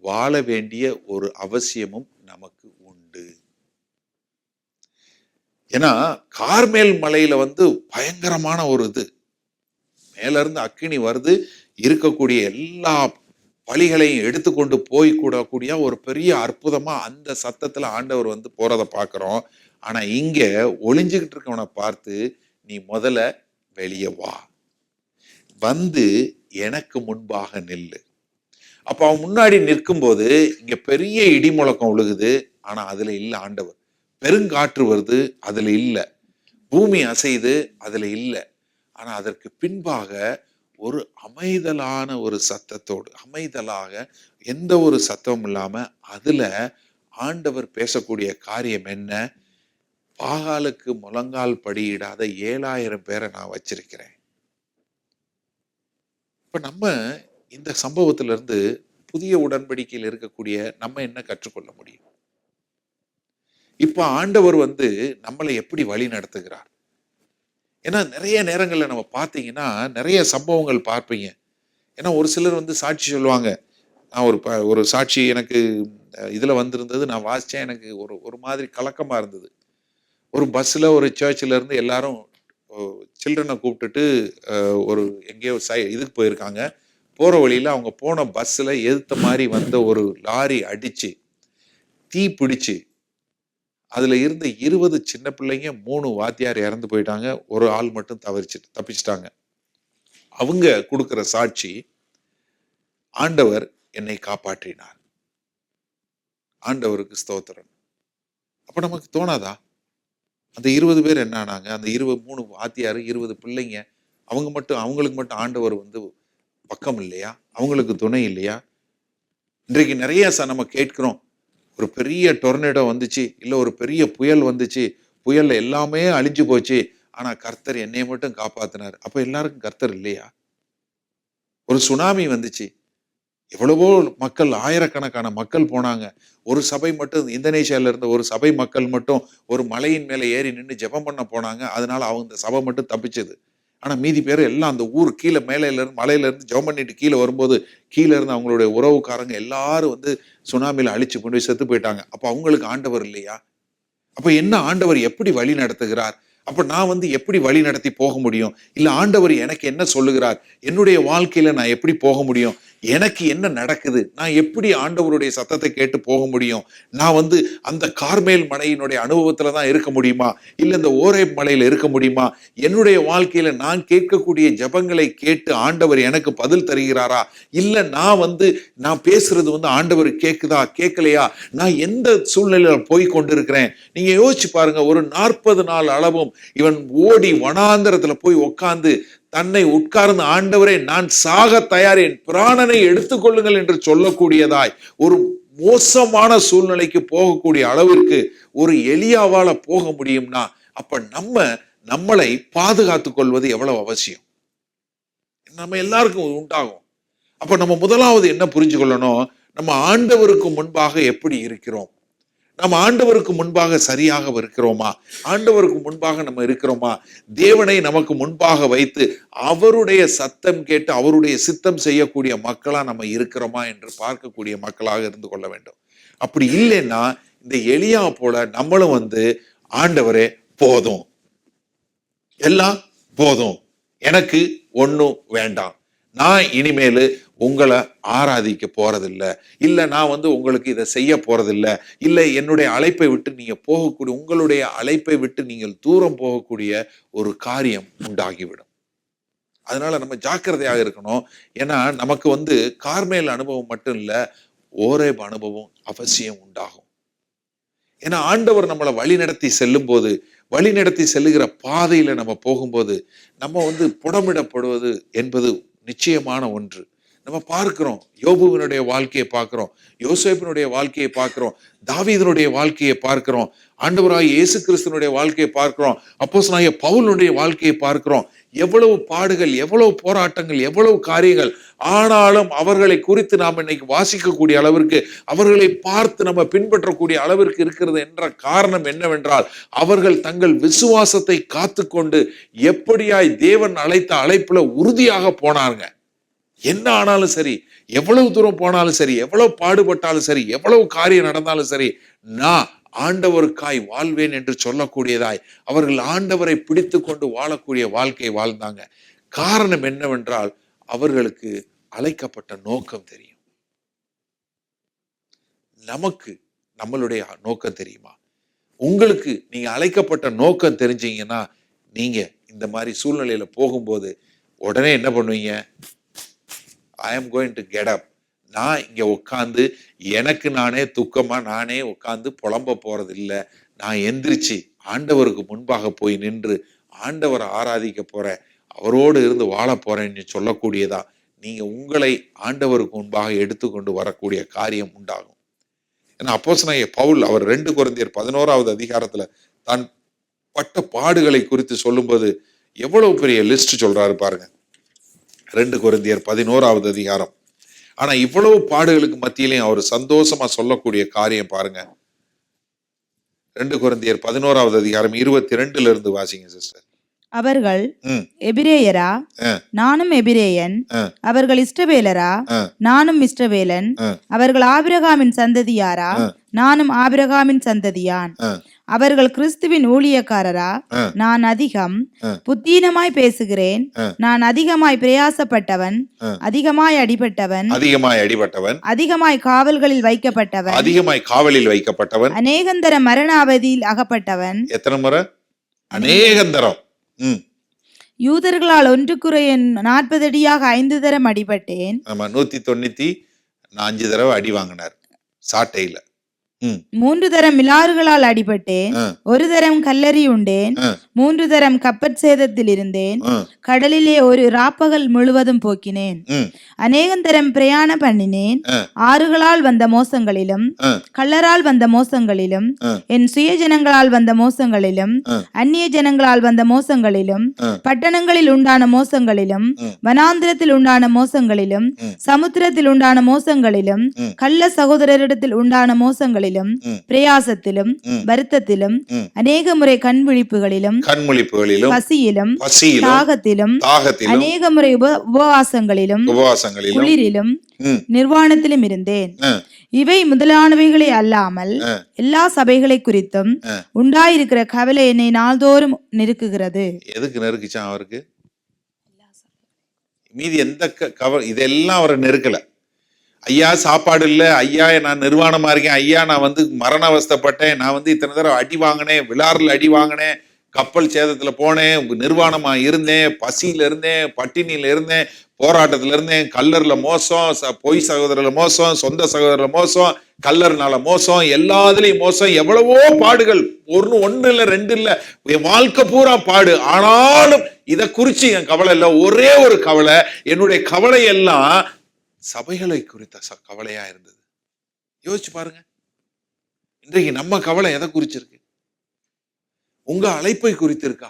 வாழ வேண்டிய ஒரு அவசியமும் நமக்கு உண்டு. ஏன்னா கார்மேல் மலையில வந்து பயங்கரமான ஒரு இது, மேல இருந்து அக்கினி வருது, இருக்கக்கூடிய எல்லா பலிகளையும் எடுத்துக்கொண்டு போய் கூடக்கூடிய ஒரு பெரிய அற்புதமா அந்த சத்தத்துல ஆண்டவர் வந்து போறத பாக்குறோம். ஆனா இங்க ஒளிஞ்சுகிட்டு இருக்கவனை பார்த்து, நீ முதல்ல வெளியே வா, வந்து எனக்கு முன்பாக நில்லு. அப்ப அவன் முன்னாடி நிற்கும் போது இங்க பெரிய இடி முழக்கம் விழுகுது. ஆனா அதுல இல்ல ஆண்டவர். பெருங்காற்று வருது, அதுல இல்ல. பூமி அசைது, அதுல இல்ல. ஆனா அதற்கு பின்பாக ஒரு அமைதலான ஒரு சத்தத்தோடு, அமைதலாக எந்த ஒரு சத்தமும் இல்லாம அதுல ஆண்டவர் பேசக்கூடிய காரியம் என்ன? பாகாலுக்கு முழங்கால் படியிடாத 7000 பேரை நான் வச்சிருக்கிறேன். இப்ப நம்ம இந்த சம்பவத்துல இருந்து புதிய உடன்படிக்கையில் இருக்கக்கூடிய நம்ம என்ன கற்றுக்கொள்ள முடியும்? இப்ப ஆண்டவர் வந்து நம்மளை எப்படி வழி நடத்துகிறார்? ஏன்னா நிறைய நேரங்கள்ல நம்ம பார்த்தீங்கன்னா நிறைய சம்பவங்கள் பார்ப்பீங்க. ஏன்னா ஒரு சிலர் வந்து சாட்சி சொல்லுவாங்க. நான் ஒரு சாட்சி எனக்கு இதுல வந்திருந்தது, நான் வாசிச்சேன். எனக்கு ஒரு மாதிரி கலக்கமா இருந்தது. ஒரு பஸ்ல ஒரு சர்ச்சில் இருந்து எல்லாரும் சில்ட்ரனை கூப்பிட்டுட்டு ஒரு எங்கேயோ இதுக்கு போயிருக்காங்க. போற வழியில அவங்க போன பஸ்ல எதிர்த்த மாதிரி வந்த ஒரு லாரி அடிச்சு தீ பிடிச்சு அதுல இருந்த 20 சின்ன பிள்ளைங்க 3 வாத்தியார் இறந்து போயிட்டாங்க, ஒரு ஆள் மட்டும் தப்பிச்சிட்டாங்க. அவங்க கொடுக்கிற சாட்சி, ஆண்டவர் என்னை காப்பாற்றினார். ஆண்டவருக்கு ஸ்தோத்திரம். அப்ப நமக்கு தோணாதா, அந்த 20 பேர் என்ன ஆனாங்க? அந்த 3 வாத்தியார் 20 பிள்ளைங்க, அவங்களுக்கு மட்டும் ஆண்டவர் பக்கம் இல்லையா? அவங்களுக்கு துணை இல்லையா? இன்றைக்கு நிறைய நம்ம கேட்கிறோம், ஒரு பெரிய டொர்னேடோ வந்துச்சு, இல்ல ஒரு பெரிய புயல் வந்துச்சு, புயல்ல எல்லாமே அழிஞ்சு போச்சு, ஆனா கர்த்தர் என்னை மட்டும் காப்பாத்தினார். அப்ப எல்லாருக்கும் கர்த்தர் இல்லையா? ஒரு சுனாமி வந்துச்சு, எவ்வளவோ மக்கள், ஆயிரக்கணக்கான மக்கள் போனாங்க. ஒரு சபை மட்டும், இந்தோனேஷியால இருந்த ஒரு சபை மக்கள் மட்டும் ஒரு மலையின் மேல ஏறி நின்று ஜெபம் பண்ண போனாங்க. அதனால அவங்க சபை மட்டும் தப்பிச்சது. ஆனா மீதி பேர் எல்லாம் அந்த ஊர் கீழே மலையில இருந்து ஜெபம் பண்ணிட்டு கீழே வரும்போது, கீழே இருந்து அவங்களுடைய உறவுக்காரங்க எல்லாரும் சுனாமில அழிச்சு கொண்டு போய் செத்து போயிட்டாங்க. அப்ப அவங்களுக்கு ஆண்டவர் இல்லையா? அப்ப என்ன, ஆண்டவர் எப்படி வழி நடத்துகிறார்? அப்ப நான் எப்படி வழி நடத்தி போக முடியும்? இல்ல ஆண்டவர் எனக்கு என்ன சொல்லுகிறார்? என்னுடைய வாழ்க்கையில நான் எப்படி போக முடியும்? எனக்கு என்ன நடக்குது? நான் எப்படி ஆண்டவருடைய சத்தத்தை கேட்டு போக முடியும்? நான் அந்த கார்மேல் மலையினுடைய அனுபவத்துல தான் இருக்க முடியுமா? இல்ல இந்த ஓரேப் மலையில இருக்க முடியுமா? என்னுடைய வாழ்க்கையில நான் கேட்கக்கூடிய ஜெபங்களை கேட்டு ஆண்டவர் எனக்கு பதில் தருகிறாரா? இல்ல நான் பேசுறது ஆண்டவர் கேக்குதா கேட்கலையா? நான் எந்த சூழ்நிலையில போய் கொண்டிருக்கிறேன்? நீங்க யோசிச்சு பாருங்க. ஒரு 40 நாள் அளவும் இவன் ஓடி வனாந்தரத்துல போய் உட்கார்ந்து தன்னை உட்கார்ந்து, ஆண்டவரே நான் சாக தயார், என் பிராணனை எடுத்துக்கொள்ளுங்கள் என்று சொல்லக்கூடியதாய் ஒரு மோசமான சூழ்நிலைக்கு போகக்கூடிய அளவிற்கு ஒரு எலியாவால போக முடியும்னா, அப்ப நம்மளை பாதுகாத்துக் கொள்வது எவ்வளவு அவசியம்? நம்ம எல்லாருக்கும் உண்டாகும். அப்ப நம்ம முதலாவது என்ன புரிஞ்சு கொள்ளணும்? நம்ம ஆண்டவருக்கு முன்பாக எப்படி இருக்கிறோம்? நம்ம ஆண்டவருக்கு முன்பாக சரியாக இருக்கிறோமா? ஆண்டவருக்கு முன்பாக நம்ம இருக்கிறோமா? தேவனை நமக்கு முன்பாக வைத்து அவருடைய சத்தம் கேட்டு அவருடைய சித்தம் செய்யக்கூடிய மக்களா நம்ம இருக்கிறோமா என்று பார்க்கக்கூடிய மக்களாக இருந்து கொள்ள வேண்டும். அப்படி இல்லைன்னா இந்த எலியா போல நம்மளும் ஆண்டவரே போதும், எல்லாம் போதும், எனக்கு ஒன்னும் வேண்டாம், நான் இனிமேல் உங்களை ஆராதிக்க போறதில்ல, இல்ல நான் உங்களுக்கு இதை செய்ய போறதில்ல, இல்ல என்னுடைய அழைப்பை விட்டு நீங்க போகக்கூடிய, உங்களுடைய அழைப்பை விட்டு நீங்கள் தூரம் போகக்கூடிய ஒரு காரியம் உண்டாகிவிடும். அதனால நம்ம ஜாக்கிரதையாக இருக்கணும். ஏன்னா நமக்கு கார்மேல் அனுபவம் மட்டும் இல்ல, ஓரேப் அனுபவம் அவசியம் உண்டாகும். ஏன்னா ஆண்டவர் நம்மளை வழி நடத்தி செல்லும் போது, வழி நடத்தி செல்லுகிற பாதையில நம்ம போகும்போது நம்ம புடமிடப்படுவது என்பது நிச்சயமான ஒன்று. நம்ம பார்க்கிறோம், யோபுவினுடைய வாழ்க்கையை பார்க்கிறோம், யோசேப்பினுடைய வாழ்க்கையை பார்க்கிறோம், தாவீதினுடைய வாழ்க்கையை பார்க்கிறோம், ஆண்டவராகிய இயேசு கிறிஸ்துவினுடைய வாழ்க்கையை பார்க்கிறோம், அப்போஸ்தலனாகிய பவுலுடைய வாழ்க்கையை பார்க்கிறோம். எவ்வளவு பாடுகள், எவ்வளவு போராட்டங்கள், எவ்வளவு காரியங்கள். ஆனாலும் அவர்களை குறித்து நாம் இன்னைக்கு வாசிக்கக்கூடிய அளவிற்கு, அவர்களை பார்த்து நம்ம பின்பற்றக்கூடிய அளவிற்கு இருக்கிறது என்ற காரணம் என்னவென்றால், அவர்கள் தங்கள் விசுவாசத்தை காத்துக்கொண்டு எப்படியாய் தேவன் அழைத்த அழைப்புல உறுதியாக போனாங்க. என்ன ஆனாலும் சரி, எவ்வளவு தூரம் போனாலும் சரி, எவ்வளவு பாடுபட்டாலும் சரி, எவ்வளவு காரியம் நடந்தாலும் சரி, நான் ஆண்டவருக்காய் வாழ்வேன் என்று சொல்லக்கூடியதாய் அவர்கள் ஆண்டவரை பிடித்து கொண்டு வாழக்கூடிய வாழ்க்கை வாழ்ந்தாங்க. காரணம் என்னவென்றால், அவர்களுக்கு அழைக்கப்பட்ட நோக்கம் தெரியும். நமக்கு நம்மளுடைய நோக்கம் தெரியுமா? உங்களுக்கு நீங்க அழைக்கப்பட்ட நோக்கம் தெரிஞ்சீங்கன்னா, நீங்க இந்த மாதிரி சூழ்நிலையில போகும்போது உடனே என்ன பண்ணுவீங்க? I am going to get up. நான் இங்க உட்கார்ந்து எனக்கு நானே துக்கமா நானே உட்கார்ந்து புலம்ப போறது இல்லை. நான் எந்திரிச்சு ஆண்டவருக்கு முன்பாக போய் நின்று ஆண்டவரை ஆராதிக்க போறேன், அவரோடு இருந்து வாழ போறேன்னு சொல்லக்கூடியதா நீங்க உங்களை ஆண்டவருக்கு முன்பாக எடுத்துக்கொண்டு வரக்கூடிய காரியம் உண்டாகும். ஏன்னா அப்போஸ்தலனாகிய பவுல் அவர் 2 கொரிந்தியர் 11வது அதிகாரத்துல தான் பட்ட பாடுகளை குறித்து சொல்லும்போது எவ்வளவு பெரிய லிஸ்ட் சொல்றாரு பாருங்க. 2 கொரிந்தியர் 11வது அதிகாரம். ஆனா இவ்வளவு பாடுகளுக்கு மத்தியிலையும் அவர் சந்தோஷமா சொல்லக்கூடிய காரியம் பாருங்க. 2 கொரிந்தியர் 11வது அதிகாரம் 22ல இருந்து வாசிங்க சிஸ்டர். அவர்கள் எபிரேயரா? நானும் எபிரேயன். அவர்கள் இஸ்ரவேலரா? நானும் இஸ்ரவேலன். அவர்கள் ஆபிரகாமின் சந்ததியாரா? நானும் ஆபிரகாமின் சந்ததியான். அவர்கள் கிறிஸ்துவின் ஊழியக்காரரா? ஆ. நான் அதிகம் ஆ. புத்தீனமாய் பேசுகிறேன். ஆ. நான் அதிகமாய் பிரயாசப்பட்டவன், ஆ. அதிகமாய் அடிபட்டவன், அதிகமாய் அடிபட்டவன், அதிகமாய் காவல்களில் வைக்கப்பட்டவன், அதிகமாய் காவலில் வைக்கப்பட்டவன், அநேகந்தர மரண அவதியில் அகப்பட்டவன். எத்தனை முறை? அநேகந்தரம். யூதர்களால் ஒன்றுக்குறைய 40 அடியாக 5 தரம் அடிபட்டேன். நம்ம 195 தடவை அடி வாங்கினார் சாட்டையில. 3 தரம் மிலாறுகளால் அடிபட்டேன். 1 தரம் கல்லறி உண்டேன். 3 தரம் கப்பற் சேதத்தில் இருந்தேன். கடலிலே ஒரு ராப்பகல் முழுவதும் போக்கினேன். அநேகந்தரம் பிரயாணம் பண்ணினேன். ஆறுகளால் வந்த மோசங்களிலும், கள்ளரால் வந்த மோசங்களிலும், என் சுயஜனங்களால் வந்த மோசங்களிலும், அந்நிய ஜனங்களால் வந்த மோசங்களிலும், பட்டணங்களில் உண்டான மோசங்களிலும், வனாந்திரத்தில் உண்டான மோசங்களிலும், சமுத்திரத்தில் உண்டான மோசங்களிலும், கள்ள சகோதரரிடத்தில் உண்டான மோசங்களிலும், பிரயாசத்திலும், வருத்தத்திலும், அநேக முறை கண்விழிப்புகளிலும், பசியிலும், தாகத்திலும், அநேக முறை உபவாசங்களிலும், குளிரிலும், நிர்வாணத்திலும் இருந்தேன். இவை முதலானவைகளே அல்லாமல் எல்லா சபைகளை குறித்தும் உண்டாயிருக்கிற கவலை என்னை நாள்தோறும் நெருக்குகிறது. எதுக்கு நெருக்குச்சான் அவருக்கு? மீதி எந்த இதெல்லாம் அவரை நெருக்கல. ஐயா சாப்பாடு இல்லை, ஐயா நான் நிர்வாணமா இருக்கேன், ஐயா நான் மரண அவஸ்தைப்பட்டேன், நான் இத்தனை தடவை அடி வாங்கினேன், விழாறில் அடி வாங்கினேன், கப்பல் சேதத்துல போனேன், நிர்வாணமா இருந்தேன், பசியில இருந்தேன், பட்டினியில இருந்தேன், போராட்டத்துல இருந்தேன், கல்லர்ல மோசம், பொய் சகோதரர்ல மோசம், சொந்த சகோதரர்ல மோசம், கல்லர்னால மோசம், எல்லாத்துலயும் மோசம், எவ்வளவோ பாடுகள், ஒண்ணு இல்ல, 2 இல்ல, என் வாழ்க்கை பூரா பாடு. ஆனாலும் இதை குறிச்சு என் கவலை இல்லை. ஒரே ஒரு கவலை, என்னுடைய கவலை எல்லாம் சபைகளை குறித்த கவலையா இருந்தது. யோசிச்சு பாருங்க, இன்றைக்கு நம்ம கவலை எதை குறிச்சிருக்கு? உங்க அழைப்பை குறித்து இருக்கா?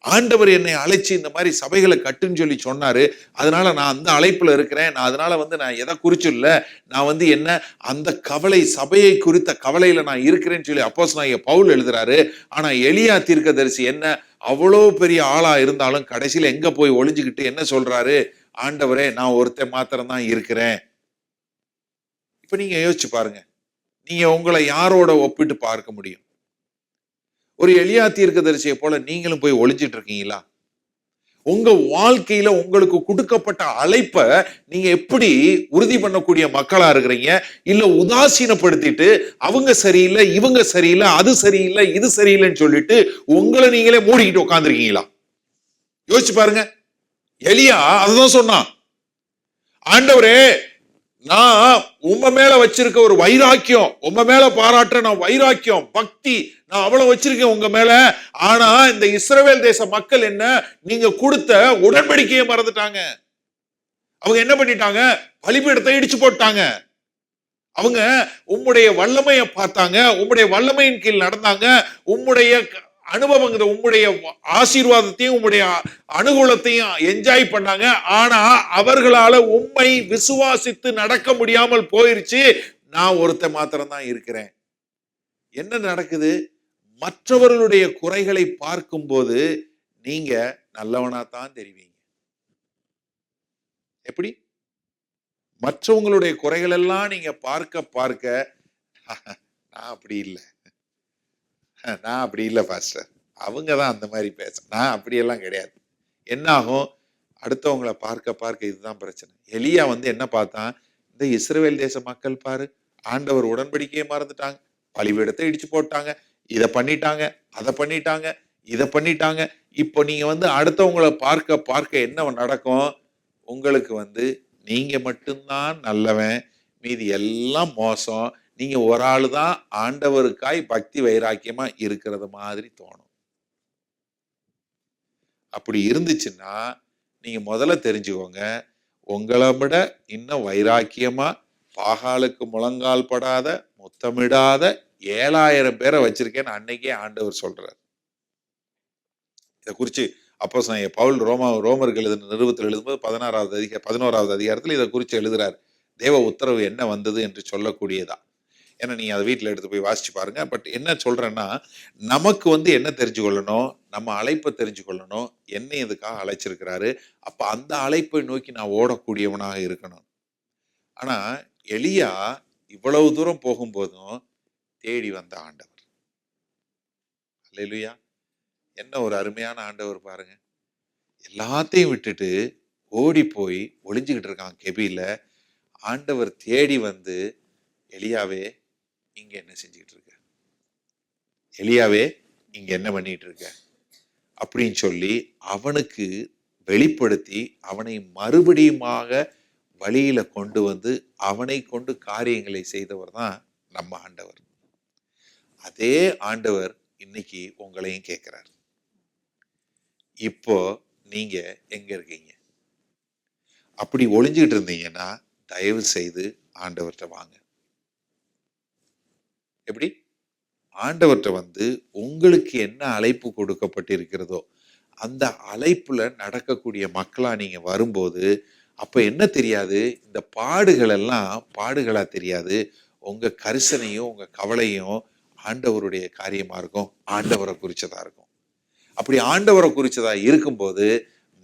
ஆண்டவர் என்னை அழைச்சு இந்த மாதிரி சபைகளை கட்டுன்னு சொல்லி சொன்னாரு, அதனால நான் அந்த அழைப்புல இருக்கிறேன், நான் அதனால நான் எதை குறிச்சு இல்ல, நான் என்ன அந்த கவலை, சபையை குறித்த கவலையில நான் இருக்கிறேன்னு சொல்லி அப்போஸ்தலனாகிய பவுல் எழுதுறாரு. ஆனா எலியா தீர்க்கதரிசி என்ன அவ்வளோ பெரிய ஆளா இருந்தாலும் கடைசியில எங்க போய் ஒளிஞ்சுக்கிட்டு என்ன சொல்றாரு? ஆண்டவரே நான் ஒருத்தன் மாத்திரம் தான் இருக்கிறேன். இப்ப நீங்க யோசிச்சு பாருங்க, நீங்க உங்களை யாரோட ஒப்பிட்டு பார்க்க முடியும்? ஒரு எலியா தீர்க்கதரிசியை போல நீங்களும் போய் ஒளிஞ்சிட்டு இருக்கீங்களா? உங்க வாழ்க்கையில உங்களுக்கு கொடுக்கப்பட்ட அழைப்பை நீங்க எப்படி உறுதி பண்ணக்கூடிய மக்களா இருக்கிறீங்க? இல்ல உதாசீனப்படுத்திட்டு அவங்க சரியில்லை, இவங்க சரியில்லை, அது சரியில்லை, இது சரியில்லைன்னு சொல்லிட்டு உங்களை நீங்களே மூடிக்கிட்டு உட்கார்ந்துருக்கீங்களா? யோசிச்சு பாருங்க. எலியா அதுதான் சொன்னான், ஆண்டவரே நான் உம்ம மேல வச்சிருக்க ஒரு வைராக்கியம், உம்ம மேல பாராட்டுற நான் வைராக்கியம், பக்தி நான் அவ்வளவு வச்சிருக்கேன் உங்க மேல. ஆனா இந்த இஸ்ரவேல் தேச மக்கள் என்ன, நீங்க கொடுத்த உடன்படிக்கையை மறந்துட்டாங்க. அவங்க என்ன பண்ணிட்டாங்க? பலிபீடத்தை இடிச்சு போட்டாங்க. அவங்க உம்முடைய வல்லமையை பார்த்தாங்க, உம்முடைய வல்லமையின் கீழ் நடந்தாங்க, உம்முடைய அனுபவங்களை, உம்முடைய ஆசீர்வாதத்தையும் உம்முடைய அனுகூலத்தையும் என்ஜாய் பண்ணாங்க. ஆனா அவர்களால உம்மை விசுவாசித்து நடக்க முடியாமல் போயிருச்சு. நான் ஒருத்தன் மாத்திரம் தான் இருக்கிறேன். என்ன நடக்குது? மற்றவர்களுடைய குறைகளை பார்க்கும்போது நீங்க நல்லவனா தான் தெரிவீங்க. எப்படி? மற்றவங்களுடைய குறைகள் எல்லாம் நீங்க பார்க்க பார்க்க நான் அப்படி இல்லை, நான் அப்படி இல்லை பாஸ்டர், அவங்க தான் அந்த மாதிரி பேச, நான் அப்படியெல்லாம் கிடையாது. என்ன ஆகும்? அடுத்தவங்களை பார்க்க பார்க்க இதுதான் பிரச்சனை. எலியா என்ன பார்த்தான்? இந்த இஸ்ரவேல் தேச மக்கள் பாரு, ஆண்டவர் உடன்படிக்கையை மறந்துட்டாங்க, பலிபீடத்தை இடிச்சு போட்டாங்க, இதை பண்ணிட்டாங்க, அதை பண்ணிட்டாங்க, இதை பண்ணிட்டாங்க. இப்போ நீங்க அடுத்தவங்களை பார்க்க பார்க்க என்ன நடக்கும்? உங்களுக்கு நீங்க மட்டும்தான் நல்லவன், மீதி எல்லாம் மோசம், நீங்க ஒரு ஆளு தான் ஆண்டவருக்காய் பக்தி வைராக்கியமா இருக்கிறது மாதிரி தோணும். அப்படி இருந்துச்சுன்னா நீங்க முதல்ல தெரிஞ்சுக்கோங்க, உங்களை விட இன்னும் வைராக்கியமா பாகாலுக்கு முழங்கால் படாத, முத்தமிடாத 7000 பேரை வச்சிருக்கேன்னு அன்னைக்கே ஆண்டவர் சொல்றார். இதை குறிச்சு அப்போஸ்தலனாகிய பவுல் ரோமர்கள் எழுதின நிருபத்தில் எழுதும்போது 11வது அதிகாரத்தில் இதை குறித்து எழுதுறார். தேவ உத்தரவு என்ன வந்தது என்று சொல்லக்கூடியதா. ஏன்னா நீங்க அதை வீட்டில் எடுத்து போய் வாசிச்சு பாருங்க. பட் என்ன சொல்றேன்னா, நமக்கு என்ன தெரிஞ்சு கொள்ளணும்? நம்ம அழைப்பை தெரிஞ்சு கொள்ளணும். என்னை இதுக்காக அழைச்சிருக்கிறாரு, அப்ப அந்த அழைப்பை நோக்கி நான் ஓடக்கூடியவனாக இருக்கணும். ஆனா எலியா இவ்வளவு தூரம் போகும்போதும் தேடி வந்த ஆண்டவர், அல்லேலூயா. என்ன ஒரு அருமையான ஆண்டவர் பாருங்க. எல்லாத்தையும் விட்டுட்டு ஓடி போய் ஒளிஞ்சுக்கிட்டு இருக்கான் கெபியில. ஆண்டவர் தேடி வந்து, எலியாவே இங்க என்ன செஞ்சுக்கிட்டு இருக்க? எலியாவே இங்க என்ன பண்ணிட்டு இருக்க? அப்படின்னு சொல்லி அவனுக்கு வெளிப்படுத்தி அவனை மறுபடியுமாக வழியில கொண்டு வந்து அவனை கொண்டு காரியங்களை செய்தவர் தான் நம்ம ஆண்டவர். அதே ஆண்டவர் இன்னைக்கு உங்களையும் கேட்கிறார். இப்போ நீங்க எங்க இருக்கீங்க? அப்படி ஒளிஞ்சுக்கிட்டு இருந்தீங்கன்னா தயவு செய்து ஆண்டவர்கிட்ட வாங்க. எப்படி? ஆண்டவர்கிட்ட வந்து உங்களுக்கு என்ன அழைப்பு கொடுக்கப்பட்டிருக்கிறதோ அந்த அழைப்புல நடக்கக்கூடிய மக்களா நீங்க வரும்போது, அப்ப என்ன தெரியாது, இந்த பாடுகள் எல்லாம் பாடுகளா தெரியாது. உங்க கரிசனையும் உங்க கவலையும் ஆண்டவருடைய காரியமா இருக்கும். ஆண்டவரை குறிச்சதா இருக்கும். அப்படி ஆண்டவரை குறிச்சதா இருக்கும்போது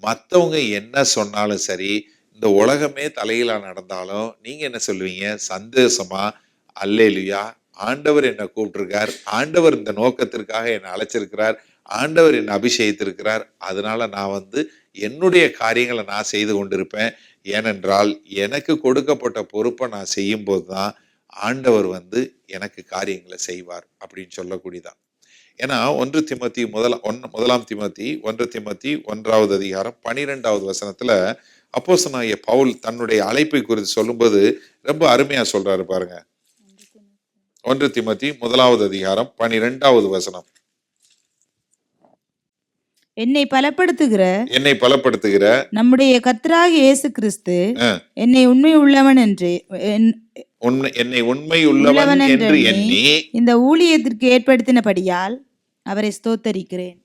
மத்தவங்க என்ன சொன்னாலும் சரி, இந்த உலகமே தலையிலா நடந்தாலும் நீங்க என்ன சொல்லுவீங்க? சந்தோஷமா, அல்லேலூயா, ஆண்டவர் என்னை கூப்பிட்டிருக்கார், ஆண்டவர் இந்த நோக்கத்திற்காக என்னை அழைச்சிருக்கிறார், ஆண்டவர் என்னை அபிஷேகித்திருக்கிறார், அதனால நான் வந்து என்னுடைய காரியங்களை நான் செய்து கொண்டிருப்பேன். ஏனென்றால் எனக்கு கொடுக்கப்பட்ட பொறுப்பை நான் செய்யும்போது தான் ஆண்டவர் வந்து எனக்கு காரியங்களை செய்வார் அப்படின்னு சொல்லக்கூடியதான். ஏன்னா 1 தீமோத்தி முதலாம் தீமோத்தி 1 தீமோத்தி 1வது அதிகாரம் 12வது வசனத்துல அப்போஸ்தலனாகிய பவுல் தன்னுடைய அழைப்பை குறித்து சொல்லும்போது ரொம்ப அருமையா சொல்றாரு பாருங்க. 1 தீமோத்தி 1வது அதிகாரம் 12வது வசனம். என்னை பலப்படுத்துகிற நம்முடைய கர்த்தராகிய இயேசு கிறிஸ்து என்னை உண்மை உள்ளவன் என்று எண்ணி இந்த ஊழியத்திற்கு ஏற்படுத்தினபடியால் அவரை ஸ்தோத்தரிக்கிறேன்.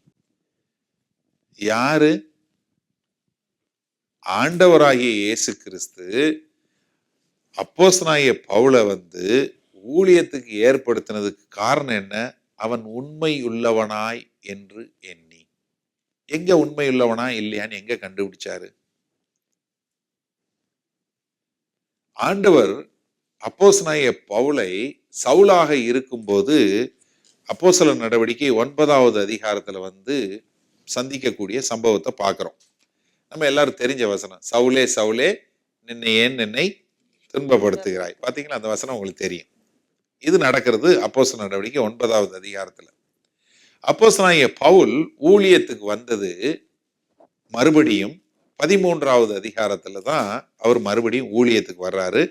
யாரு? ஆண்டவராகிய இயேசு கிறிஸ்து அப்போஸ்தலனாகிய பவுலை வந்து ஊழியத்துக்கு ஏற்படுத்தினதுக்கு காரணம் என்ன? அவன் உண்மை உள்ளவனாய் என்று எண்ணி. எங்க உண்மை உள்ளவனா இல்லையான்னு எங்க கண்டுபிடிச்சாரு? ஆண்டவர் அப்போஸ்தலனாகிய பவுலை சவுலாக இருக்கும்போது அப்போஸ்தலர் நடவடிக்கை 9வது அதிகாரத்துல வந்து சந்திக்கக்கூடிய சம்பவத்தை பார்க்கிறோம். நம்ம எல்லாரும் தெரிஞ்ச வசனம், சவுலே சவுலே என்னை துன்பப்படுத்துகிறாய். பாத்தீங்களா? அந்த வசனம் உங்களுக்கு தெரியும். இது நடக்கிறது அப்போஸ்தலர் நடவடிக்கை 9வது அதிகாரத்துல. அப்போஸ்தலனாகிய பவுல் ஊழியத்துக்கு வந்தது மறுபடியும் 13வது அதிகாரத்துல தான் அவர் மறுபடியும் ஊழியத்துக்கு வர்றாரு.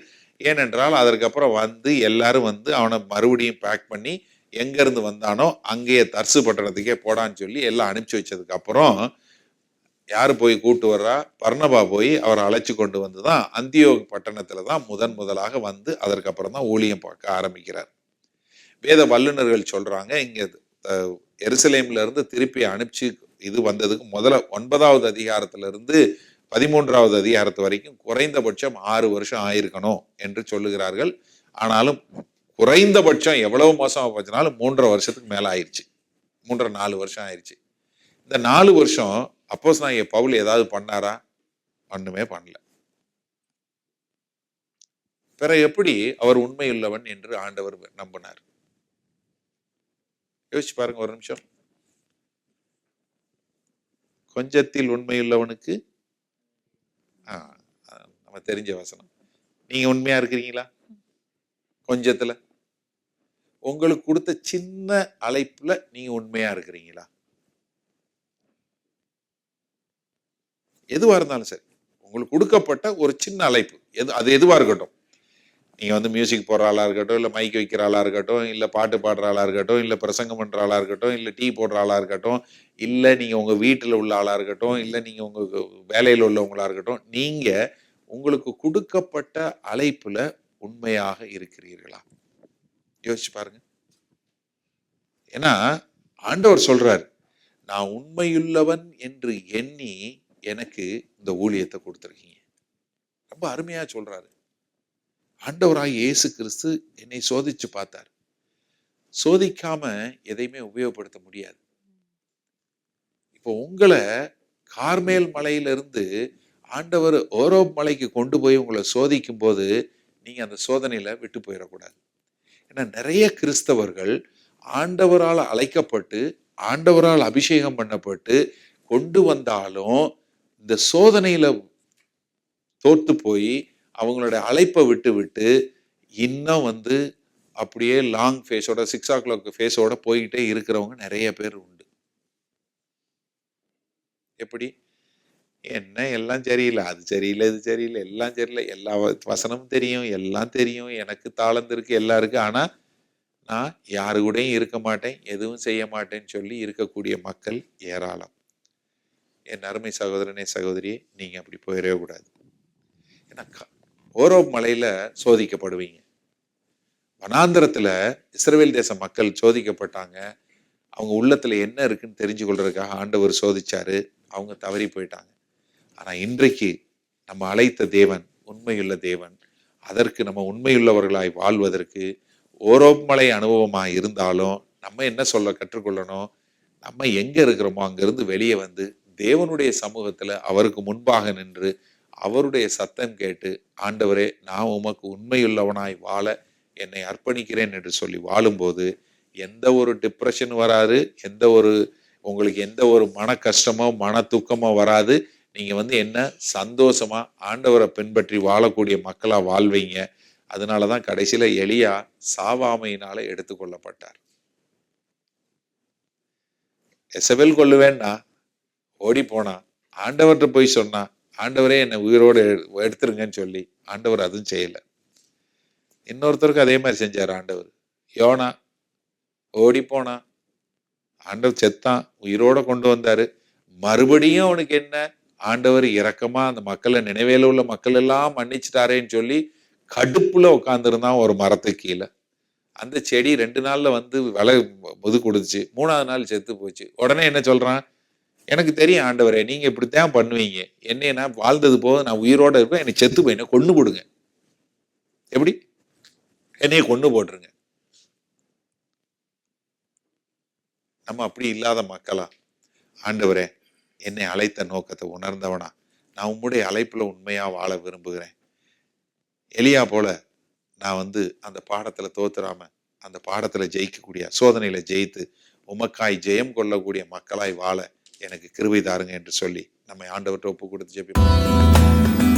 ஏனென்றால் அதற்கப்புறம் வந்து எல்லாரும் வந்து அவனை மறுபடியும் பேக் பண்ணி எங்க இருந்து வந்தானோ அங்கேயே தர்சு பட்டணத்துக்கே போடான்னு சொல்லி எல்லாம் அனுப்பிச்சு வச்சதுக்கு அப்புறம் யாரு போய் கூட்டு வர்றா? பர்னபா போய் அவரை அழைச்சு கொண்டு வந்துதான் அந்தியோக் பட்டணத்துல தான் முதலாக வந்து அதற்கப்புறம் தான் ஊழியம் பார்க்க ஆரம்பிக்கிறார். வேத வல்லுநர்கள் சொல்றாங்க, இங்க எருசலேம்ல இருந்து திருப்பி அனுப்பிச்சு இது வந்ததுக்கு முதல்ல 9வது அதிகாரத்துல இருந்து 13வது அதிகாரத்து வரைக்கும் குறைந்தபட்சம் 6 வருஷம் ஆயிருக்கணும் என்று சொல்லுகிறார்கள். ஆனாலும் குறைந்தபட்சம் எவ்வளவு மோசமா போச்சுனாலும் 3.5 வருஷத்துக்கு மேல ஆயிடுச்சு. 3.5 வருஷம் ஆயிடுச்சு. இந்த 4 வருஷம் அப்போஸ்தலனாகிய பவுல் ஏதாவது பண்ணாரா? ஒண்ணுமே பண்ணல. பிற எப்படி அவர் உண்மையுள்ளவன் என்று ஆண்டவர் நம்பினார்? யோசிச்சு பாருங்க ஒரு நிமிஷம். கொஞ்சத்தில் உண்மையுள்ளவனுக்கு நம்ம தெரிஞ்ச வசனம். நீங்க உண்மையா இருக்கிறீங்களா? கொஞ்சத்துல உங்களுக்கு கொடுத்த சின்ன அழைப்புல நீங்க உண்மையா இருக்கிறீங்களா? எதுவா இருந்தாலும் சரி, உங்களுக்கு கொடுக்கப்பட்ட ஒரு சின்ன அழைப்பு அது எதுவா இருக்கட்டும். நீங்க வந்து மியூசிக் போடுற ஆளா இருக்கட்டும், இல்ல மைக் வைக்கிற ஆளா இருக்கட்டும், இல்ல பாட்டு பாடுற ஆளா இருக்கட்டும், இல்ல பிரசங்கம் பண்ற ஆளா இருக்கட்டும், இல்ல டீ போடுற ஆளா இருக்கட்டும், இல்ல நீங்க உங்க வீட்டுல உள்ள ஆளா இருக்கட்டும், இல்ல நீங்க உங்க வேலையில உள்ளவங்களா இருக்கட்டும், நீங்க உங்களுக்கு கொடுக்கப்பட்ட அழைப்புல உண்மையாக இருக்கிறீர்களா? யோசிச்சு பாருங்க. ஏன்னா ஆண்டவர் சொல்றாரு, நான் உண்மையுள்ளவன் என்று எண்ணி எனக்கு இந்த ஊழியத்தை கொடுத்திருக்கீங்க. ரொம்ப அருமையா சொல்றாரு. ஆண்டவராய் இயேசு கிறிஸ்து என்னை சோதிச்சு பார்த்தார். சோதிக்காம எதையுமே உபயோகப்படுத்த முடியாது. இப்போ உங்களை கார்மேல் மலையிலிருந்து ஆண்டவர் ஓரோப் மலைக்கு கொண்டு போய் உங்களை சோதிக்கும் போது நீங்க அந்த சோதனையில விட்டு போயிடக்கூடாது. ஏன்னா நிறைய கிறிஸ்தவர்கள் ஆண்டவரால் அழைக்கப்பட்டு ஆண்டவரால் அபிஷேகம் பண்ணப்பட்டு கொண்டு வந்தாலும் இந்த சோதனையில தோத்து போய் அவங்களோட அழைப்பை விட்டு விட்டு இன்னும் வந்து அப்படியே லாங் ஃபேஸோட 6 o'clock ஃபேஸோட போய்கிட்டே இருக்கிறவங்க நிறைய பேர் உண்டு. எப்படி? என்ன எல்லாம் சரியில்லை, அது சரியில்லை, இது சரியில்லை, எல்லாம் சரியில்லை, எல்லா வசனமும் தெரியும், எல்லாம் தெரியும், எனக்கு தாளந்து இருக்கு, எல்லாம் இருக்கு, ஆனா நான் யாரு கூடயும் இருக்க மாட்டேன், எதுவும் செய்ய மாட்டேன்னு சொல்லி இருக்கக்கூடிய மக்கள் ஏராளம். என் அருமை சகோதரனே சகோதரியே, நீங்க அப்படி போயிடவே கூடாது. ஏன்னா ஓரோப் மலையில சோதிக்கப்படுவீங்க. வனாந்திரத்துல இஸ்ரவேல் தேச மக்கள் சோதிக்கப்பட்டாங்க. அவங்க உள்ளத்துல என்ன இருக்குன்னு தெரிஞ்சு கொள்றதுக்காக ஆண்டவர் சோதிச்சாரு. அவங்க தவறி போயிட்டாங்க. ஆனா இன்றைக்கு நம்ம அழைத்த தேவன் உண்மையுள்ள தேவன். அதற்கு நம்ம உண்மையுள்ளவர்களாய் வாழ்வதற்கு ஓரோப் மலை அனுபவமாக இருந்தாலும் நம்ம என்ன சொல்ல கற்றுக்கொள்ளணும், நம்ம எங்க இருக்கிறோமோ அங்கிருந்து வெளியே வந்து தேவனுடைய சமூகத்துல அவருக்கு முன்பாக நின்று அவருடைய சத்தம் கேட்டு, ஆண்டவரே நான் உமக்கு உண்மையுள்ளவனாய் வாழ என்னை அர்ப்பணிக்கிறேன் என்று சொல்லி வாழும்போது எந்த ஒரு டிப்ரெஷன் வராது, உங்களுக்கு எந்த ஒரு மன கஷ்டமோ மன துக்கமோ வராது. நீங்க வந்து என்ன சந்தோஷமா ஆண்டவரை பின்பற்றி வாழக்கூடிய மக்களா வாழ்வீங்க. அதனாலதான் கடைசியில எலியா சாவாமையினால எடுத்துக்கொள்ளப்பட்டார். எசபேல் கொல்லுவேன்னா ஓடி போனா, ஆண்டவர்கிட்ட போய் சொன்னா, ஆண்டவரே என்னை உயிரோடு எடுத்துருங்கன்னு சொல்லி ஆண்டவர் அதுவும் செய்யல. இன்னொருத்தருக்கு அதே மாதிரி செஞ்சார் ஆண்டவர். யோனா ஓடி போனா, ஆண்டவர் செத்தான், உயிரோட கொண்டு வந்தாரு. மறுபடியும் அவனுக்கு என்ன, ஆண்டவர் இரக்கமா அந்த மக்களை, நினைவேல உள்ள மக்கள் எல்லாம் மன்னிச்சுட்டாரேன்னு சொல்லி கடுப்புல உட்கார்ந்துருந்தான் ஒரு மரத்துக்கு கீழே. அந்த செடி 2 நாள்ல வந்து முது கொடுத்துச்சு. 3ஆவது நாள் செத்து போச்சு. உடனே என்ன சொல்றான், எனக்கு தெரியும் ஆண்டவரே, நீங்க இப்படித்தான் பண்ணுவீங்க. என்னைய நான் வாழ்ந்தது போக நான் உயிரோட இருப்பேன், என்னை செத்து போய் என்ன கொண்டு போடுங்க. எப்படி? என்னைய கொண்டு போட்டுருங்க. நம்ம அப்படி இல்லாத மக்களா, ஆண்டவரே என்னை அழைத்த நோக்கத்தை உணர்ந்தவனா, நான் உம்முடைய அழைப்புல உண்மையா வாழ விரும்புகிறேன். எலியா போல நான் வந்து அந்த பாடத்துல தோத்துறாம, அந்த பாடத்துல ஜெயிக்கக்கூடிய, சோதனையில ஜெயித்து உமக்காய் ஜெயம் கொள்ளக்கூடிய மக்களாய் வாழ எனக்கு கிருபை தாருங்க என்று சொல்லி நம்மை ஆண்டவர்கிட்ட ஒப்பு கொடுத்து ஜெபிப்போம்.